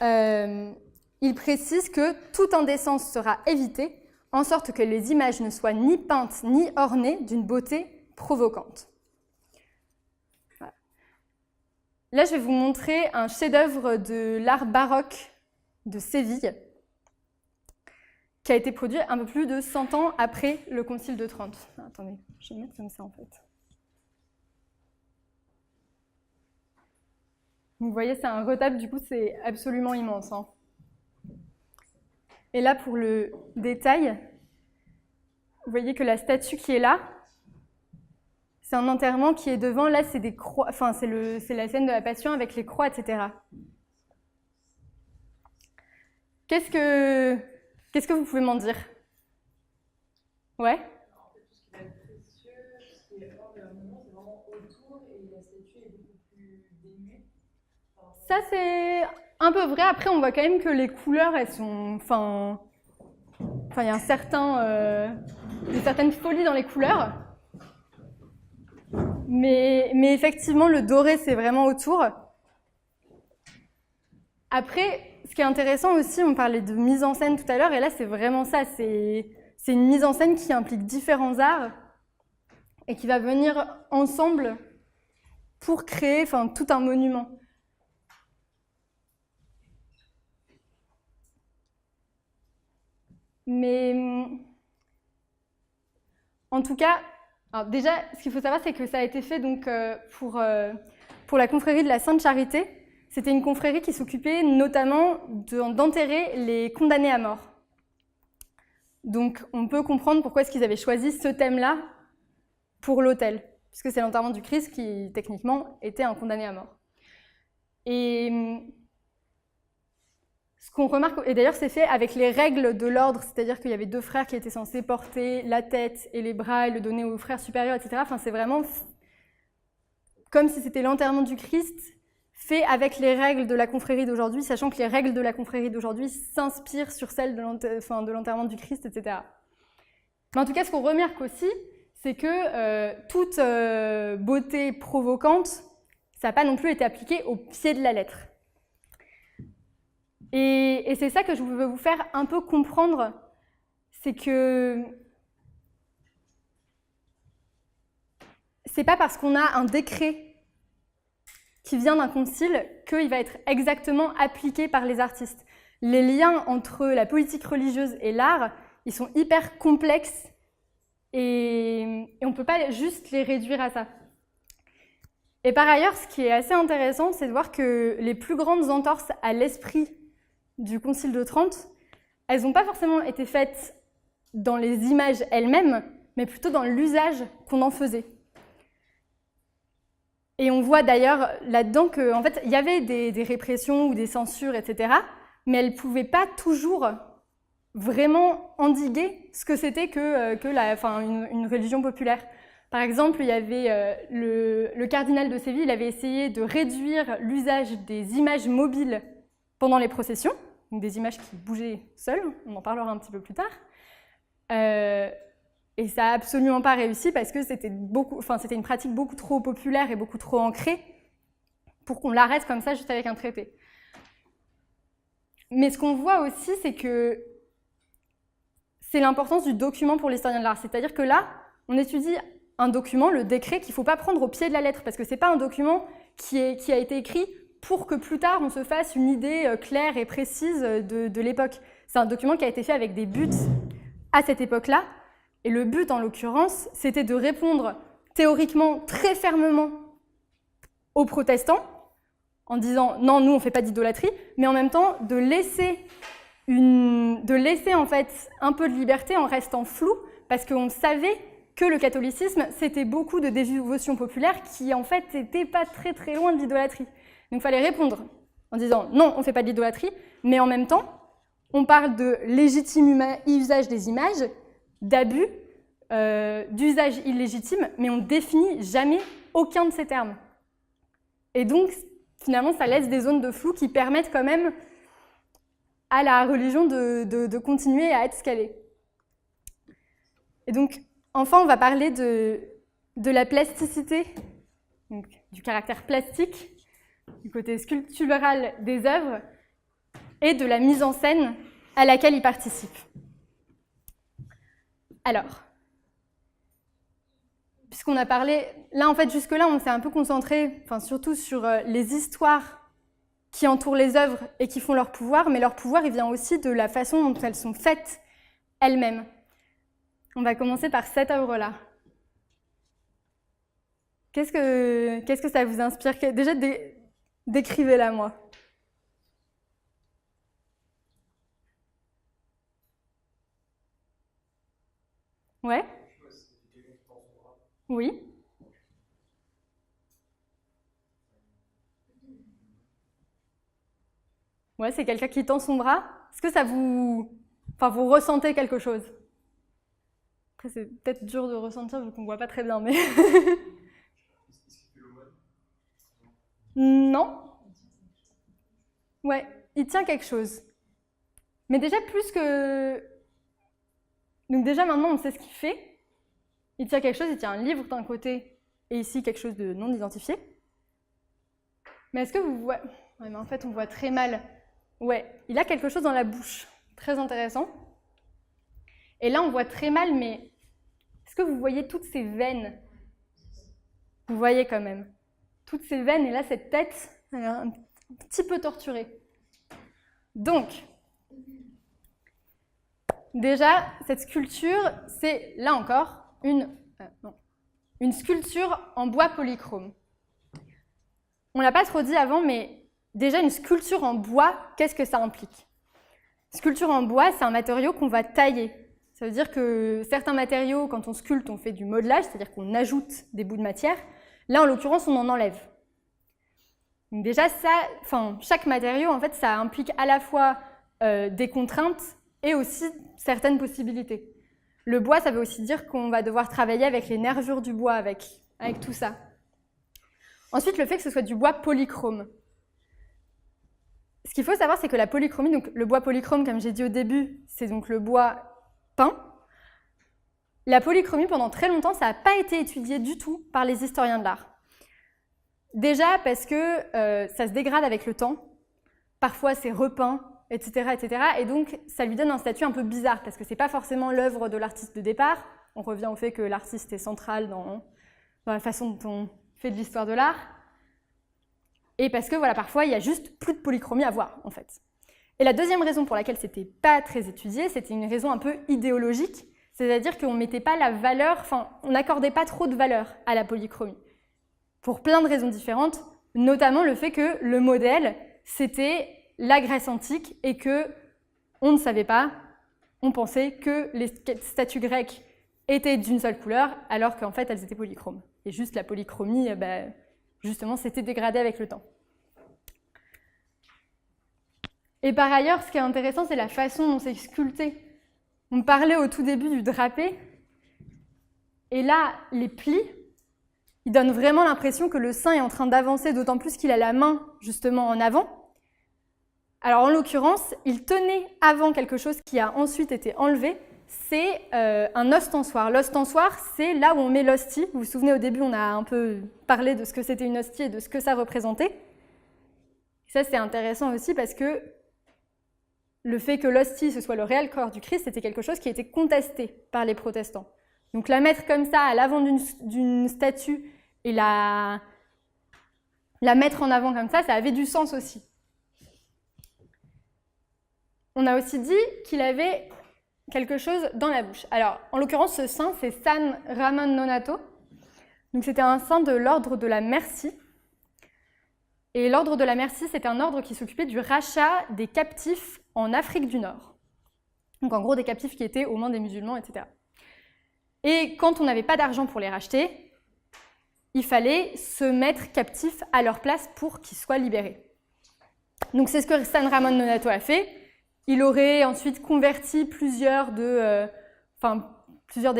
il précise que toute indécence sera évitée, en sorte que les images ne soient ni peintes ni ornées d'une beauté provocante. Voilà. Là, je vais vous montrer un chef-d'œuvre de l'art baroque de Séville, qui a été produit un peu plus de 100 ans après le Concile de Trente. Attendez, je vais mettre comme ça en fait. Vous voyez, c'est un retable, du coup, c'est absolument immense. Hein. Et là, pour le détail, vous voyez que la statue qui est là, c'est un enterrement qui est devant. Là, c'est des croix, c'est la scène de la Passion avec les croix, etc. Qu'est-ce que vous pouvez m'en dire? Ouais? En fait, tout ce qui va être précieux, ce qui est hors de l'ornement, c'est vraiment autour et la statue est beaucoup plus dénuée. Ça, c'est un peu vrai. Après, on voit quand même que les couleurs, elles sont... il y a une certaine folie dans les couleurs. Mais effectivement, le doré, c'est vraiment autour. Après, ce qui est intéressant aussi, on parlait de mise en scène tout à l'heure, et là, c'est vraiment ça. C'est une mise en scène qui implique différents arts et qui va venir ensemble pour créer tout un monument. Mais en tout cas, alors déjà, ce qu'il faut savoir, c'est que ça a été fait donc, pour la confrérie de la Sainte Charité. C'était une confrérie qui s'occupait notamment d'enterrer les condamnés à mort. Donc on peut comprendre pourquoi est-ce qu'ils avaient choisi ce thème-là pour l'autel, puisque c'est l'enterrement du Christ qui, techniquement, était un condamné à mort. Et ce qu'on remarque, et d'ailleurs c'est fait avec les règles de l'ordre, c'est-à-dire qu'il y avait deux frères qui étaient censés porter la tête et les bras et le donner au frère supérieur, etc. C'est vraiment comme si c'était l'enterrement du Christ fait avec les règles de la confrérie d'aujourd'hui, sachant que les règles de la confrérie d'aujourd'hui s'inspirent sur celles de l'enterrement du Christ, etc. Mais en tout cas, ce qu'on remarque aussi, c'est que toute beauté provocante, ça n'a pas non plus été appliqué au pied de la lettre. Et c'est ça que je veux vous faire un peu comprendre, c'est que c'est pas parce qu'on a un décret qui vient d'un concile qu'il va être exactement appliqué par les artistes. Les liens entre la politique religieuse et l'art, ils sont hyper complexes et on ne peut pas juste les réduire à ça. Et par ailleurs, ce qui est assez intéressant, c'est de voir que les plus grandes entorses à l'esprit du Concile de Trente, elles n'ont pas forcément été faites dans les images elles-mêmes, mais plutôt dans l'usage qu'on en faisait. Et on voit d'ailleurs là-dedans qu'en fait, il y avait des répressions ou des censures, etc., mais elles ne pouvaient pas toujours vraiment endiguer ce que c'était une religion populaire. Par exemple, il y avait le cardinal de Séville, il avait essayé de réduire l'usage des images mobiles pendant les processions, donc des images qui bougeaient seules, on en parlera un petit peu plus tard. Et ça n'a absolument pas réussi parce que c'était une pratique beaucoup trop populaire et beaucoup trop ancrée pour qu'on l'arrête comme ça juste avec un traité. Mais ce qu'on voit aussi, c'est que c'est l'importance du document pour l'historien de l'art. C'est-à-dire que là, on étudie un document, le décret, qu'il ne faut pas prendre au pied de la lettre parce que ce n'est pas un document qui a été écrit pour que plus tard on se fasse une idée claire et précise de l'époque. C'est un document qui a été fait avec des buts à cette époque-là. Et le but, en l'occurrence, c'était de répondre théoriquement très fermement aux protestants, en disant « non, nous, on ne fait pas d'idolâtrie », mais en même temps de laisser en fait un peu de liberté en restant flou, parce qu'on savait que le catholicisme, c'était beaucoup de dévotion populaire qui, en fait, n'était pas très très loin de l'idolâtrie. Donc il fallait répondre en disant « non, on ne fait pas de l'idolâtrie », mais en même temps, on parle de légitime usage des images, d'abus, d'usage illégitime, mais on ne définit jamais aucun de ces termes. Et donc, finalement, ça laisse des zones de flou qui permettent quand même à la religion de continuer à être ce qu'elle est. Et donc, enfin, on va parler de la plasticité, donc du caractère plastique, du côté sculptural des œuvres, et de la mise en scène à laquelle ils participent. Alors, puisqu'on a parlé, là en fait jusque-là on s'est un peu concentré, surtout sur les histoires qui entourent les œuvres et qui font leur pouvoir, mais leur pouvoir il vient aussi de la façon dont elles sont faites elles-mêmes. On va commencer par cette œuvre-là. Qu'est-ce que ça vous inspire? Déjà, décrivez-la moi. Ouais? Oui? Ouais, c'est quelqu'un qui tend son bras. Est-ce que ça vous ressentez quelque chose? Après, c'est peut-être dur de ressentir vu qu'on ne voit pas très bien, mais... Non? Ouais, il tient quelque chose. Mais déjà plus que... Donc déjà, maintenant, on sait ce qu'il fait. Il tient quelque chose, il tient un livre d'un côté, et ici, quelque chose de non identifié. Mais est-ce que vous voyez... Ouais, mais en fait, on voit très mal. Ouais, il a quelque chose dans la bouche. Très intéressant. Et là, on voit très mal, mais est-ce que vous voyez toutes ces veines? Vous voyez quand même. Toutes ces veines, et là, cette tête, elle est un petit peu torturée. Donc, déjà, cette sculpture, c'est, là encore, une sculpture en bois polychrome. On ne l'a pas trop dit avant, mais déjà, une sculpture en bois, qu'est-ce que ça implique? Sculpture en bois, c'est un matériau qu'on va tailler. Ça veut dire que certains matériaux, quand on sculpte, on fait du modelage, c'est-à-dire qu'on ajoute des bouts de matière. Là, en l'occurrence, on en enlève. Donc déjà, chaque matériau, en fait, ça implique à la fois des contraintes et aussi certaines possibilités. Le bois, ça veut aussi dire qu'on va devoir travailler avec les nervures du bois, avec tout ça. Ensuite, le fait que ce soit du bois polychrome. Ce qu'il faut savoir, c'est que la polychromie, donc le bois polychrome, comme j'ai dit au début, c'est donc le bois peint. La polychromie, pendant très longtemps, ça n'a pas été étudié du tout par les historiens de l'art. Déjà parce que ça se dégrade avec le temps, parfois c'est repeint, etc., etc. Et donc ça lui donne un statut un peu bizarre, parce que ce n'est pas forcément l'œuvre de l'artiste de départ. On revient au fait que l'artiste est central dans la façon dont on fait de l'histoire de l'art. Et parce que voilà, parfois, il y a juste plus de polychromie à voir, en fait. Et la deuxième raison pour laquelle c'était pas très étudié, c'était une raison un peu idéologique, c'est-à-dire qu'on mettait pas la valeur, enfin, on n'accordait pas trop de valeur à la polychromie. Pour plein de raisons différentes, notamment le fait que le modèle, c'était la Grèce antique et que on ne savait pas, on pensait que les statues grecques étaient d'une seule couleur, alors qu'en fait, elles étaient polychromes. Et juste la polychromie, justement, s'était dégradée avec le temps. Et par ailleurs, ce qui est intéressant, c'est la façon dont c'est sculpté. On parlait au tout début du drapé, et là, les plis, ils donnent vraiment l'impression que le saint est en train d'avancer, d'autant plus qu'il a la main, justement, en avant. Alors, en l'occurrence, il tenait avant quelque chose qui a ensuite été enlevé, c'est un ostensoir. L'ostensoir, c'est là où on met l'hostie. Vous vous souvenez, au début, on a un peu parlé de ce que c'était une hostie et de ce que ça représentait. Ça, c'est intéressant aussi parce que le fait que l'hostie, ce soit le réel corps du Christ, c'était quelque chose qui a été contesté par les protestants. Donc la mettre comme ça à l'avant d'une statue et la mettre en avant comme ça avait du sens aussi. On a aussi dit qu'il avait quelque chose dans la bouche. Alors, en l'occurrence, ce saint, c'est San Ramon Nonato. Donc c'était un saint de l'ordre de la Merci. Et l'ordre de la Merci, c'était un ordre qui s'occupait du rachat des captifs en Afrique du Nord. Donc en gros, des captifs qui étaient aux mains des musulmans, etc. Et quand on n'avait pas d'argent pour les racheter, il fallait se mettre captifs à leur place pour qu'ils soient libérés. Donc c'est ce que San Ramon Nonato a fait. Il aurait ensuite converti plusieurs des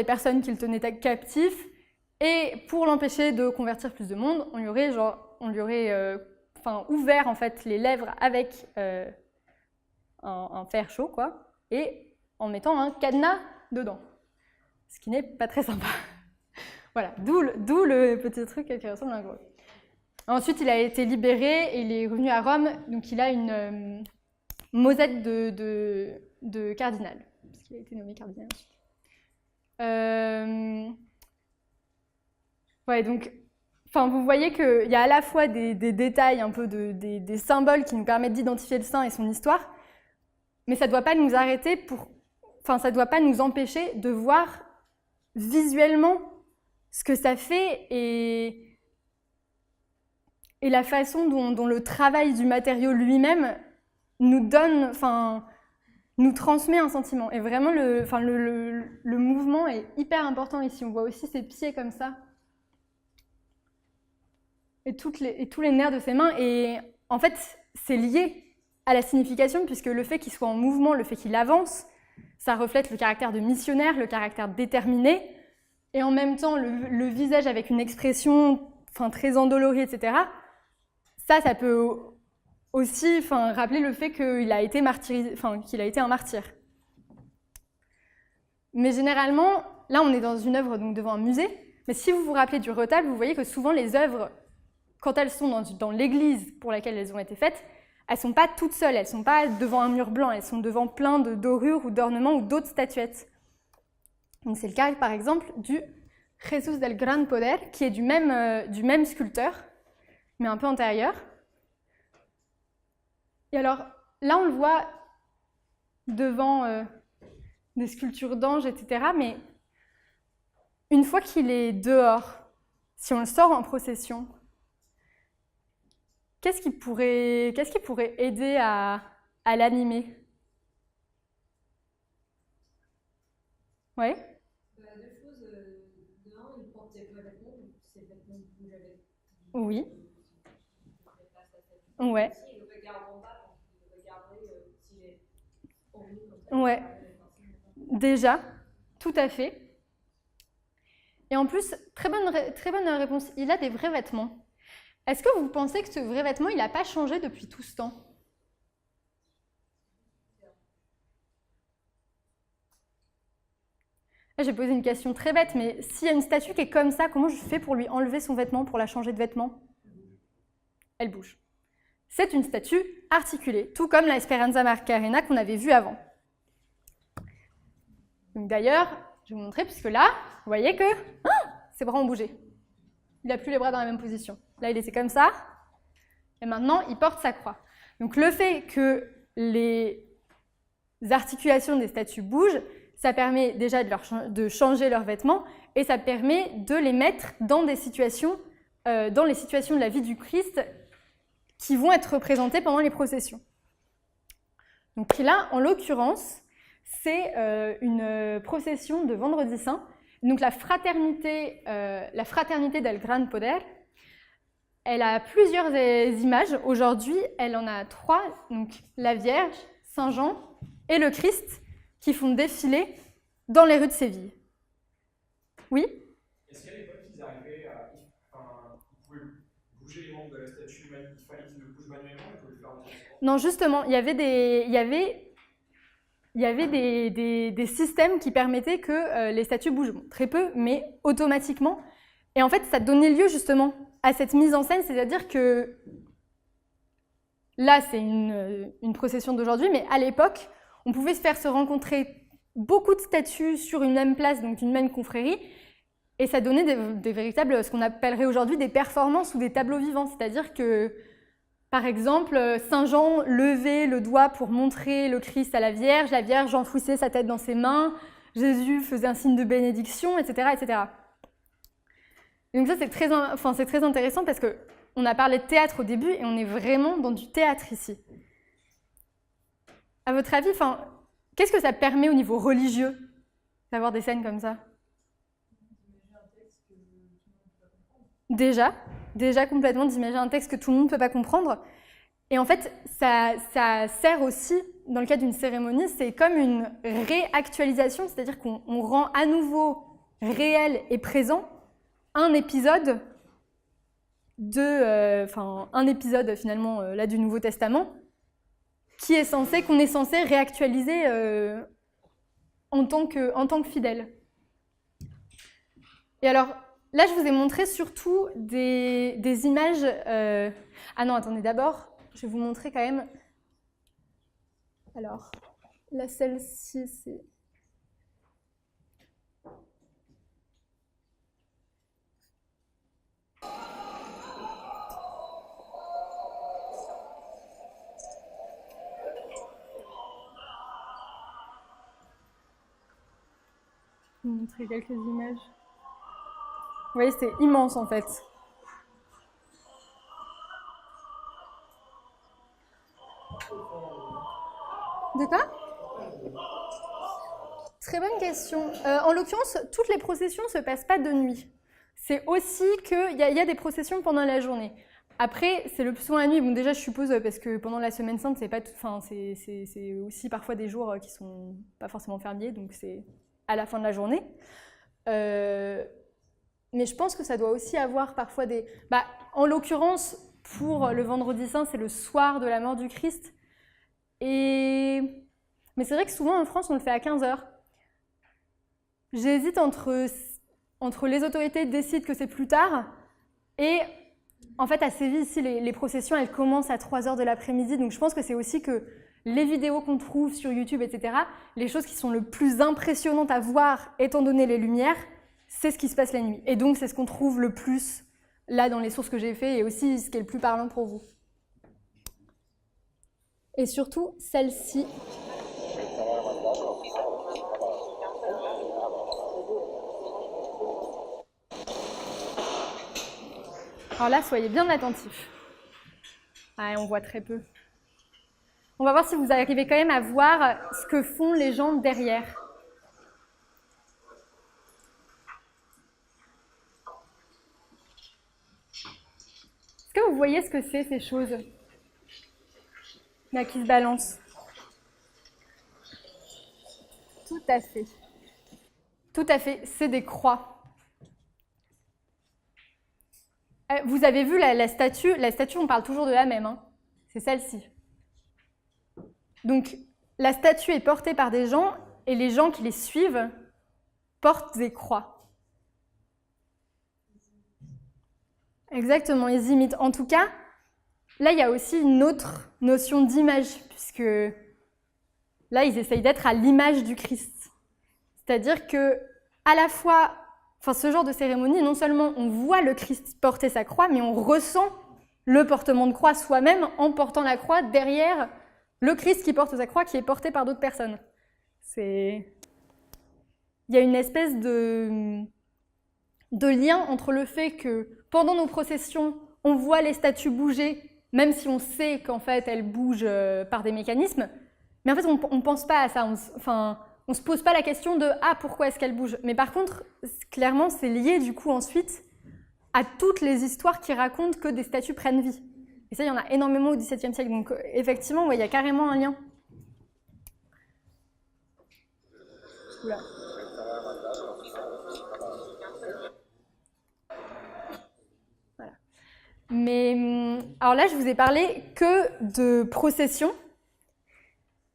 personnes qu'il tenait captifs, et pour l'empêcher de convertir plus de monde, on lui aurait ouvert en fait les lèvres avec un fer chaud, quoi, et en mettant un cadenas dedans, ce qui n'est pas très sympa. Voilà, d'où le petit truc qui ressemble à un gros. Ensuite, il a été libéré et il est revenu à Rome, donc il a une mosette de cardinal, parce qu'il a été nommé cardinal ensuite. Ouais, donc, vous voyez qu'il y a à la fois des détails, un peu des symboles qui nous permettent d'identifier le saint et son histoire, mais ça ne doit pas nous arrêter ça ne doit pas nous empêcher de voir visuellement ce que ça fait et la façon dont le travail du matériau lui-même nous transmet un sentiment. Et vraiment, le mouvement est hyper important ici. On voit aussi ses pieds comme ça. Et tous les nerfs de ses mains. Et en fait, c'est lié à la signification, puisque le fait qu'il soit en mouvement, le fait qu'il avance, ça reflète le caractère de missionnaire, le caractère déterminé, et en même temps, le visage avec une expression très endolorie, etc. Ça peut aussi rappeler le fait qu'il a été martyrisé, qu'il a été un martyr. Mais généralement, là on est dans une œuvre donc devant un musée, mais si vous vous rappelez du retable, vous voyez que souvent les œuvres, quand elles sont dans l'église pour laquelle elles ont été faites, elles ne sont pas toutes seules, elles ne sont pas devant un mur blanc, elles sont devant plein de dorures ou d'ornements ou d'autres statuettes. Donc c'est le cas par exemple du Jesus del Gran Poder, qui est du même sculpteur, mais un peu antérieur. Et alors, là, on le voit devant des sculptures d'anges, etc. Mais une fois qu'il est dehors, si on le sort en procession, qu'est-ce qui pourrait aider à l'animer? Ouais. Deux choses. D'un, il porte ses vrais vêtements, donc ses vêtements bougent avec. Oui. Ouais. Ouais, déjà, tout à fait. Et en plus, très bonne réponse, il a des vrais vêtements. Est-ce que vous pensez que ce vrai vêtement, il n'a pas changé depuis tout ce temps? Là, j'ai posé une question très bête, mais s'il y a une statue qui est comme ça, comment je fais pour lui enlever son vêtement, pour la changer de vêtement? Elle bouge. C'est une statue articulée, tout comme la Esperanza Macarena qu'on avait vue avant. D'ailleurs, je vais vous montrer, puisque là, vous voyez que ses bras ont bougé. il n'a plus les bras dans la même position. Là, il était comme ça, et maintenant, il porte sa croix. Donc le fait que les articulations des statues bougent, ça permet déjà de changer leurs vêtements, et ça permet de les mettre dans des situations, dans les situations de la vie du Christ qui vont être représentées pendant les processions. Donc là, en l'occurrence, c'est une procession de Vendredi Saint. Donc la fraternité del Gran Poder, elle a plusieurs images. Aujourd'hui, elle en a 3, donc la Vierge, Saint Jean et le Christ, qui font défiler dans les rues de Séville. Oui ? Est-ce qu'à l'époque, ils arrivaient à... ils pouvaient bouger les membres de la statue, il fallait qu'ils le bougent manuellement, ils pouvaient le faire en transport? Non, justement, il y avait des systèmes qui permettaient que les statues bougent, bon, très peu, mais automatiquement. Et en fait, ça donnait lieu justement à cette mise en scène, c'est-à-dire que là, c'est une procession d'aujourd'hui, mais à l'époque, on pouvait se rencontrer beaucoup de statues sur une même place, donc une même confrérie, et ça donnait des véritables, ce qu'on appellerait aujourd'hui des performances ou des tableaux vivants, c'est-à-dire que, par exemple, Saint Jean levait le doigt pour montrer le Christ à la Vierge enfouissait sa tête dans ses mains, Jésus faisait un signe de bénédiction, etc. etc. Et donc ça, c'est très intéressant parce qu'on a parlé de théâtre au début et on est vraiment dans du théâtre ici. À votre avis, qu'est-ce que ça permet au niveau religieux d'avoir des scènes comme ça ? Déjà complètement d'imaginer un texte que tout le monde ne peut pas comprendre. Et en fait, ça sert aussi, dans le cadre d'une cérémonie, c'est comme une réactualisation, c'est-à-dire qu'on rend à nouveau réel et présent un épisode finalement là du Nouveau Testament qu'on est censé réactualiser en tant que fidèle. Et alors, là, je vous ai montré surtout des images... Ah non, attendez, d'abord, je vais vous montrer quand même... Alors, là, celle-ci, c'est... Je vais vous montrer quelques images. Vous voyez, c'est immense en fait. De quoi ? Très bonne question. En l'occurrence, toutes les processions ne se passent pas de nuit. C'est aussi qu'il y a des processions pendant la journée. Après, c'est le plus souvent la nuit. Bon, déjà, je suppose, parce que pendant la Semaine Sainte, c'est aussi parfois des jours qui sont pas forcément fériés, donc c'est à la fin de la journée. Mais je pense que ça doit aussi avoir parfois des... en l'occurrence, pour le Vendredi Saint, c'est le soir de la mort du Christ. Mais c'est vrai que souvent en France, on le fait à 15h. J'hésite entre les autorités décident que c'est plus tard et en fait à Séville, ici, les processions, elles commencent à 3h de l'après-midi. Donc je pense que c'est aussi que les vidéos qu'on trouve sur YouTube, etc., les choses qui sont le plus impressionnantes à voir, étant donné les lumières, c'est ce qui se passe la nuit. Et donc, c'est ce qu'on trouve le plus là dans les sources que j'ai faites et aussi ce qui est le plus parlant pour vous. Et surtout, celle-ci. Alors là, soyez bien attentifs. Ah, on voit très peu. On va voir si vous arrivez quand même à voir ce que font les gens derrière. Est-ce que vous voyez ce que c'est, ces choses là qui se balancent? Tout à fait. Tout à fait, c'est des croix. Vous avez vu la statue, on parle toujours de la même, hein. C'est celle-ci. Donc, la statue est portée par des gens et les gens qui les suivent portent des croix. Exactement, ils imitent. En tout cas, là, il y a aussi une autre notion d'image, puisque là, ils essayent d'être à l'image du Christ. C'est-à-dire que, à la fois, enfin ce genre de cérémonie, non seulement on voit le Christ porter sa croix, mais on ressent le portement de croix soi-même en portant la croix derrière le Christ qui porte sa croix, qui est porté par d'autres personnes. Il y a une espèce de lien entre le fait que pendant nos processions, on voit les statues bouger, même si on sait qu'en fait elles bougent par des mécanismes, mais en fait on ne pense pas à ça, on se pose pas la question de « Ah, pourquoi est-ce qu'elles bougent ?» Mais par contre, clairement, c'est lié du coup ensuite à toutes les histoires qui racontent que des statues prennent vie. Et ça, il y en a énormément au XVIIe siècle, donc effectivement, ouais, il y a carrément un lien. Oula. Voilà. Mais alors là, je vous ai parlé que de procession,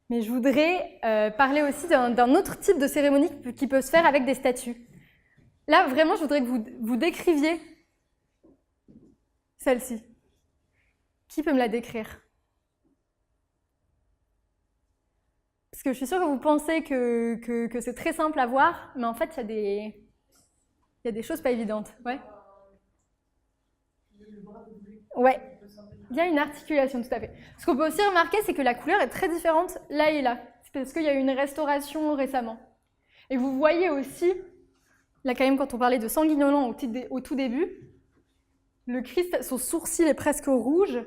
mais je voudrais parler aussi d'un autre type de cérémonie qui peut se faire avec des statues. Là, vraiment, je voudrais que vous décriviez celle-ci. Qui peut me la décrire? Parce que je suis sûre que vous pensez que c'est très simple à voir, mais en fait, il y a des choses pas évidentes. Ouais. Ouais. Il y a une articulation, tout à fait. Ce qu'on peut aussi remarquer, c'est que la couleur est très différente là et là. C'est parce qu'il y a eu une restauration récemment. Et vous voyez aussi, là quand même, quand on parlait de sanguignolant au tout début, le Christ, son sourcil est presque rouge,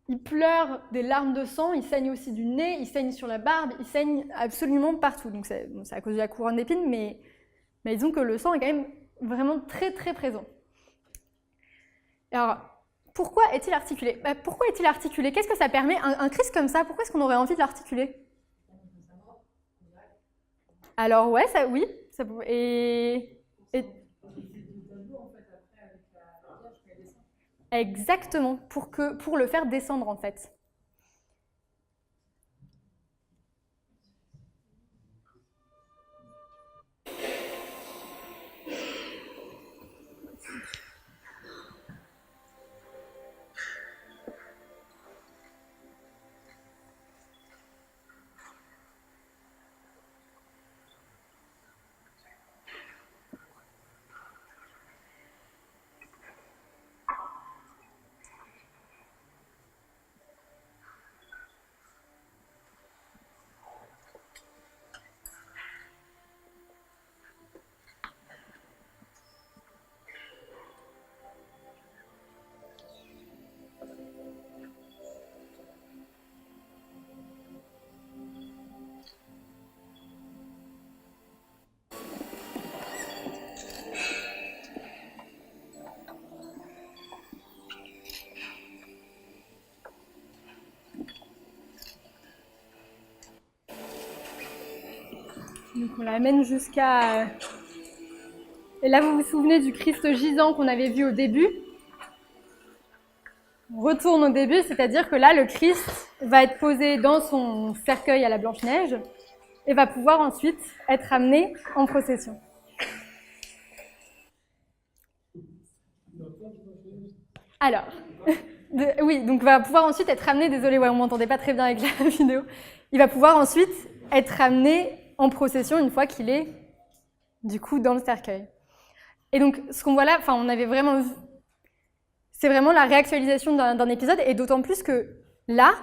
il pleure des larmes de sang, il saigne aussi du nez, il saigne sur la barbe, il saigne absolument partout. Donc c'est à cause de la couronne d'épines, mais disons que le sang est quand même vraiment très très présent. Alors, pourquoi est-il articulé? Pourquoi est-il articulé? Qu'est-ce que ça permet? Un Christ comme ça, pourquoi est-ce qu'on aurait envie de l'articuler? Alors ouais, oui. Ça, exactement, pour le faire descendre en fait. Donc on l'amène jusqu'à... Et là, vous vous souvenez du Christ gisant qu'on avait vu au début? On retourne au début, c'est-à-dire que là, le Christ va être posé dans son cercueil à la Blanche-Neige et va pouvoir ensuite être amené en procession. Alors, oui, donc va pouvoir ensuite être amené, désolé, ouais, on m'entendait pas très bien avec la vidéo, il va pouvoir ensuite être amené en procession une fois qu'il est du coup dans le cercueil. Et donc ce qu'on voit là, enfin on avait vraiment vu, c'est vraiment la réactualisation d'un épisode, et d'autant plus que là,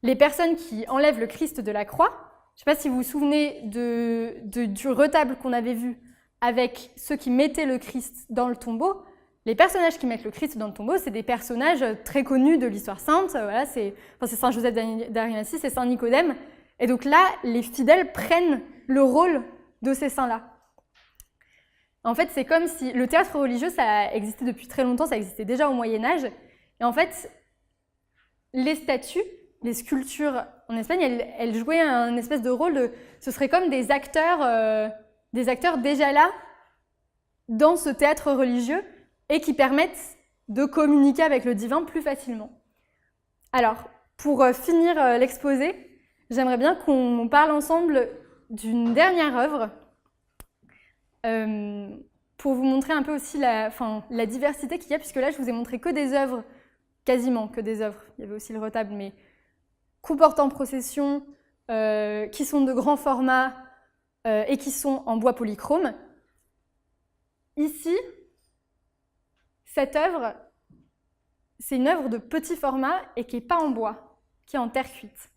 les personnes qui enlèvent le Christ de la croix, je ne sais pas si vous vous souvenez du retable qu'on avait vu avec ceux qui mettaient le Christ dans le tombeau. Les personnages qui mettent le Christ dans le tombeau, c'est des personnages très connus de l'histoire sainte. Voilà, c'est Saint Joseph d'Arimathie, c'est Saint Nicodème. Et donc là, les fidèles prennent le rôle de ces saints-là. En fait, c'est comme si le théâtre religieux, ça existait depuis très longtemps, ça existait déjà au Moyen-Âge. Et en fait, les statues, les sculptures en Espagne, elles jouaient un espèce de rôle de... Ce serait comme des acteurs déjà là, dans ce théâtre religieux, et qui permettent de communiquer avec le divin plus facilement. Alors, pour finir l'exposé, j'aimerais bien qu'on parle ensemble d'une dernière œuvre, pour vous montrer un peu aussi la diversité qu'il y a, puisque là, je vous ai montré que des œuvres, quasiment que des œuvres, il y avait aussi le retable, mais comportant procession, qui sont de grand format et qui sont en bois polychrome. ici, cette œuvre, c'est une œuvre de petit format et qui n'est pas en bois, qui est en terre cuite.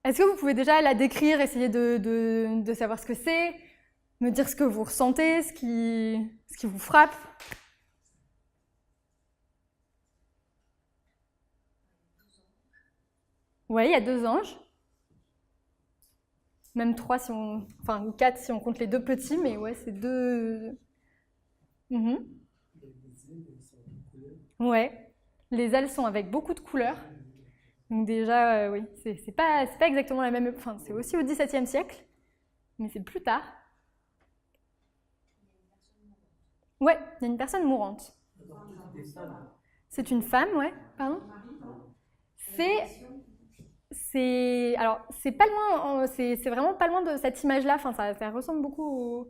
Est-ce que vous pouvez déjà la décrire, essayer de savoir ce que c'est, me dire ce que vous ressentez, ce qui vous frappe? Oui, il y a 2 anges. Même 3 si on... Enfin, ou 4 si on compte les 2 petits, mais ouais, c'est 2... Ouais, les ailes sont avec beaucoup de couleurs. Donc déjà, oui, c'est pas exactement la même... Enfin, c'est aussi au XVIIe siècle, mais c'est plus tard. Ouais, il y a une personne mourante. C'est une femme, ouais, pardon. Alors, c'est pas loin, c'est vraiment pas loin de cette image-là. Enfin, ça ressemble beaucoup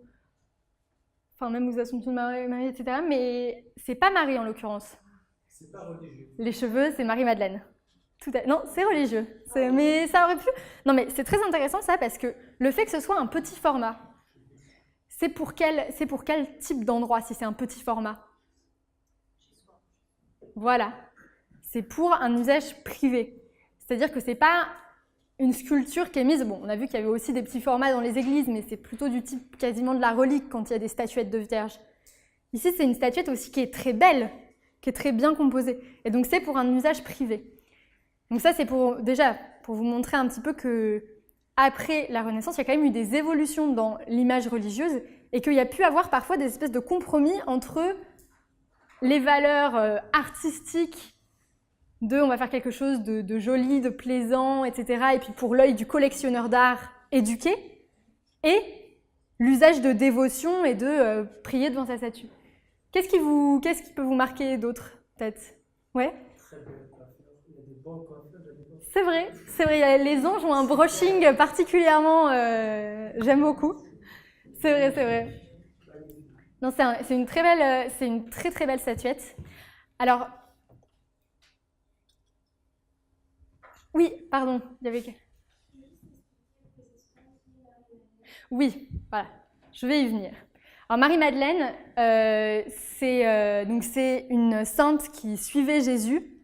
enfin, même aux Assomptions de Marie, etc. Mais c'est pas Marie en l'occurrence. C'est pas religieux. Les cheveux, c'est Marie-Madeleine. Non, c'est religieux. Mais ça aurait pu. Non, mais c'est très intéressant ça parce que le fait que ce soit un petit format, c'est pour quel type d'endroit si c'est un petit format? Voilà. C'est pour un usage privé. C'est-à-dire que c'est pas une sculpture qui est mise... Bon, on a vu qu'il y avait aussi des petits formats dans les églises, mais c'est plutôt du type quasiment de la relique quand il y a des statuettes de vierges. Ici, c'est une statuette aussi qui est très belle, qui est très bien composée. Et donc, c'est pour un usage privé. Donc ça, c'est déjà pour vous montrer un petit peu que après la Renaissance, il y a quand même eu des évolutions dans l'image religieuse et qu'il y a pu avoir parfois des espèces de compromis entre les valeurs artistiques on va faire quelque chose de joli, de plaisant, etc. Et puis pour l'œil du collectionneur d'art éduqué, et l'usage de dévotion et de prier devant sa statue. Qu'est-ce qui peut vous marquer d'autre, peut-être? Ouais? Très belle coiffure. Il y a des bons coiffeurs. C'est vrai. Les anges ont un brushing particulièrement... j'aime beaucoup. C'est vrai. Non, c'est une très très belle statuette. Alors... Oui, pardon, il y avait... Oui, voilà, je vais y venir. Alors Marie-Madeleine, c'est une sainte qui suivait Jésus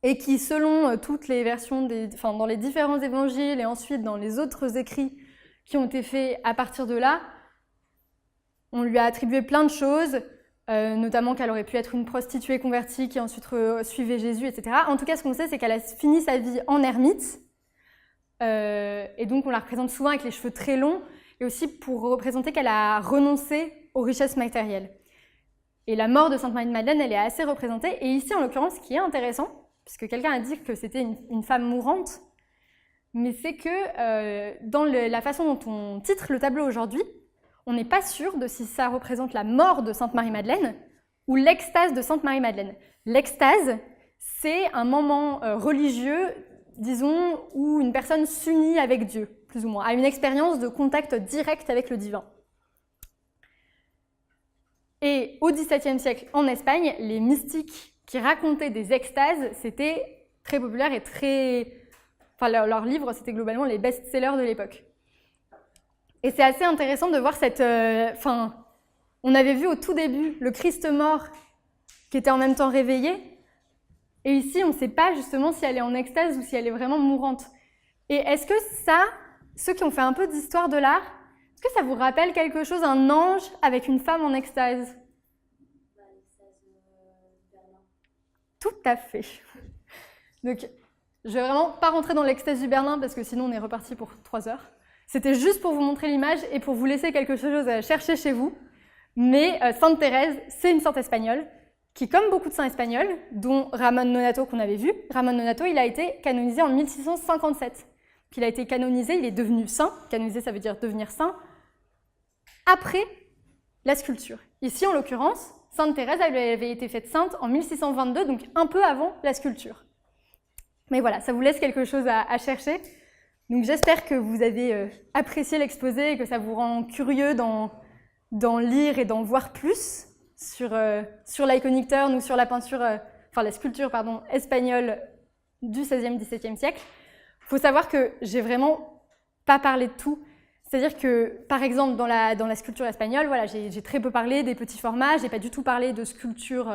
et qui, selon toutes les versions, dans les différents évangiles et ensuite dans les autres écrits qui ont été faits à partir de là, on lui a attribué plein de choses, notamment qu'elle aurait pu être une prostituée convertie qui ensuite suivait Jésus, etc. En tout cas, ce qu'on sait, c'est qu'elle a fini sa vie en ermite, et donc on la représente souvent avec les cheveux très longs, et aussi pour représenter qu'elle a renoncé aux richesses matérielles. Et la mort de Sainte Marie-Madeleine, elle est assez représentée, et ici, en l'occurrence, ce qui est intéressant, puisque quelqu'un a dit que c'était une femme mourante, mais c'est que dans la façon dont on titre le tableau aujourd'hui, on n'est pas sûr de si ça représente la mort de Sainte Marie-Madeleine ou l'extase de Sainte Marie-Madeleine. L'extase, c'est un moment religieux, disons, où une personne s'unit avec Dieu, plus ou moins, a une expérience de contact direct avec le divin. Et au XVIIe siècle, en Espagne, les mystiques qui racontaient des extases, c'était très populaire et très... Enfin, leurs livres, c'était globalement les best-sellers de l'époque. Et c'est assez intéressant de voir cette... on avait vu au tout début le Christ mort qui était en même temps réveillé. Et ici, on ne sait pas justement si elle est en extase ou si elle est vraiment mourante. Et est-ce que ça, ceux qui ont fait un peu d'histoire de l'art, est-ce que ça vous rappelle quelque chose, un ange avec une femme en extase? L'extase de Berlin. Tout à fait. Donc, je vais vraiment pas rentrer dans l'extase du Berlin parce que sinon on est reparti pour 3 heures. C'était juste pour vous montrer l'image et pour vous laisser quelque chose à chercher chez vous. Mais Sainte Thérèse, c'est une sainte espagnole qui, comme beaucoup de saints espagnols, dont Ramon Nonato qu'on avait vu, Ramon Nonato, il a été canonisé en 1657. Puis il a été canonisé, il est devenu saint. Canonisé, ça veut dire devenir saint, après la sculpture. Ici, en l'occurrence, Sainte Thérèse elle avait été faite sainte en 1622, donc un peu avant la sculpture. Mais voilà, ça vous laisse quelque chose à chercher. Donc j'espère que vous avez apprécié l'exposé et que ça vous rend curieux d'en lire et d'en voir plus sur l'Iconic Turn ou sur la peinture, la sculpture espagnole du XVIe, XVIIe siècle. Il faut savoir que j'ai vraiment pas parlé de tout. C'est-à-dire que, par exemple, dans la sculpture espagnole, voilà, j'ai très peu parlé des petits formats, j'ai pas du tout parlé de sculpture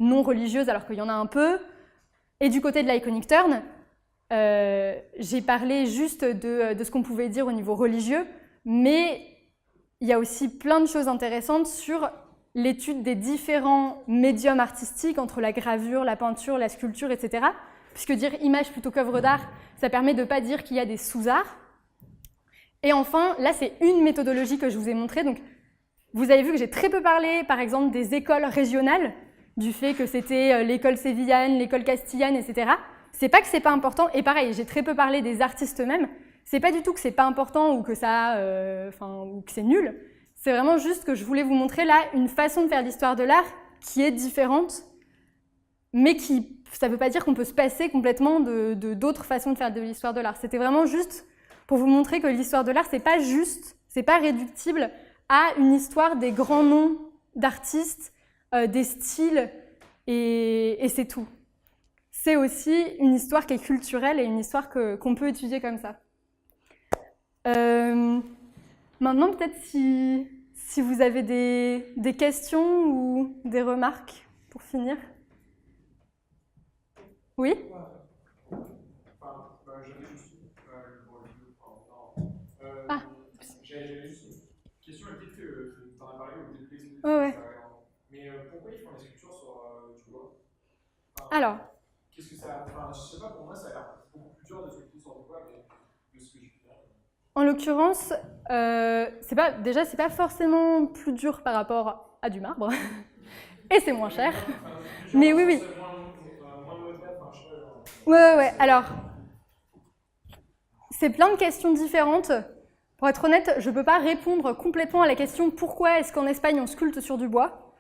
non religieuse, alors qu'il y en a un peu. Et du côté de l'Iconic Turn, j'ai parlé juste de ce qu'on pouvait dire au niveau religieux, mais il y a aussi plein de choses intéressantes sur l'étude des différents médiums artistiques entre la gravure, la peinture, la sculpture, etc. Puisque dire image plutôt qu'œuvre d'art, ça permet de ne pas dire qu'il y a des sous-arts. Et enfin, là, c'est une méthodologie que je vous ai montrée. Donc, vous avez vu que j'ai très peu parlé, par exemple, des écoles régionales, du fait que c'était l'école sévillane, l'école castillane, etc. C'est pas que c'est pas important. Et pareil, j'ai très peu parlé des artistes eux-mêmes. C'est pas du tout que c'est pas important ou que ou que c'est nul. C'est vraiment juste que je voulais vous montrer là une façon de faire l'histoire de l'art qui est différente, mais ça veut pas dire qu'on peut se passer complètement d'autres façons de faire de l'histoire de l'art. C'était vraiment juste pour vous montrer que l'histoire de l'art, c'est pas réductible à une histoire des grands noms d'artistes, des styles, et c'est tout. C'est aussi une histoire qui est culturelle et une histoire qu'on peut étudier comme ça. Maintenant, peut-être si vous avez des questions ou des remarques pour finir. Oui ? J'avais juste une question, et peut-être que tu en as parlé au début de l'exposition, Ouais. mais pourquoi ils font les sculptures sur du bois? Alors. Qu'est-ce que ça. Enfin, je sais pas, pour moi, ça a l'air beaucoup plus dur de sculpter sur du bois, mais de ce que je peux dire. En l'occurrence, c'est pas forcément plus dur par rapport à du marbre, et c'est moins cher. Mais oui. Ouais. Alors, c'est plein de questions différentes. Pour être honnête, je ne peux pas répondre complètement à la question pourquoi est-ce qu'en Espagne on sculpte sur du bois.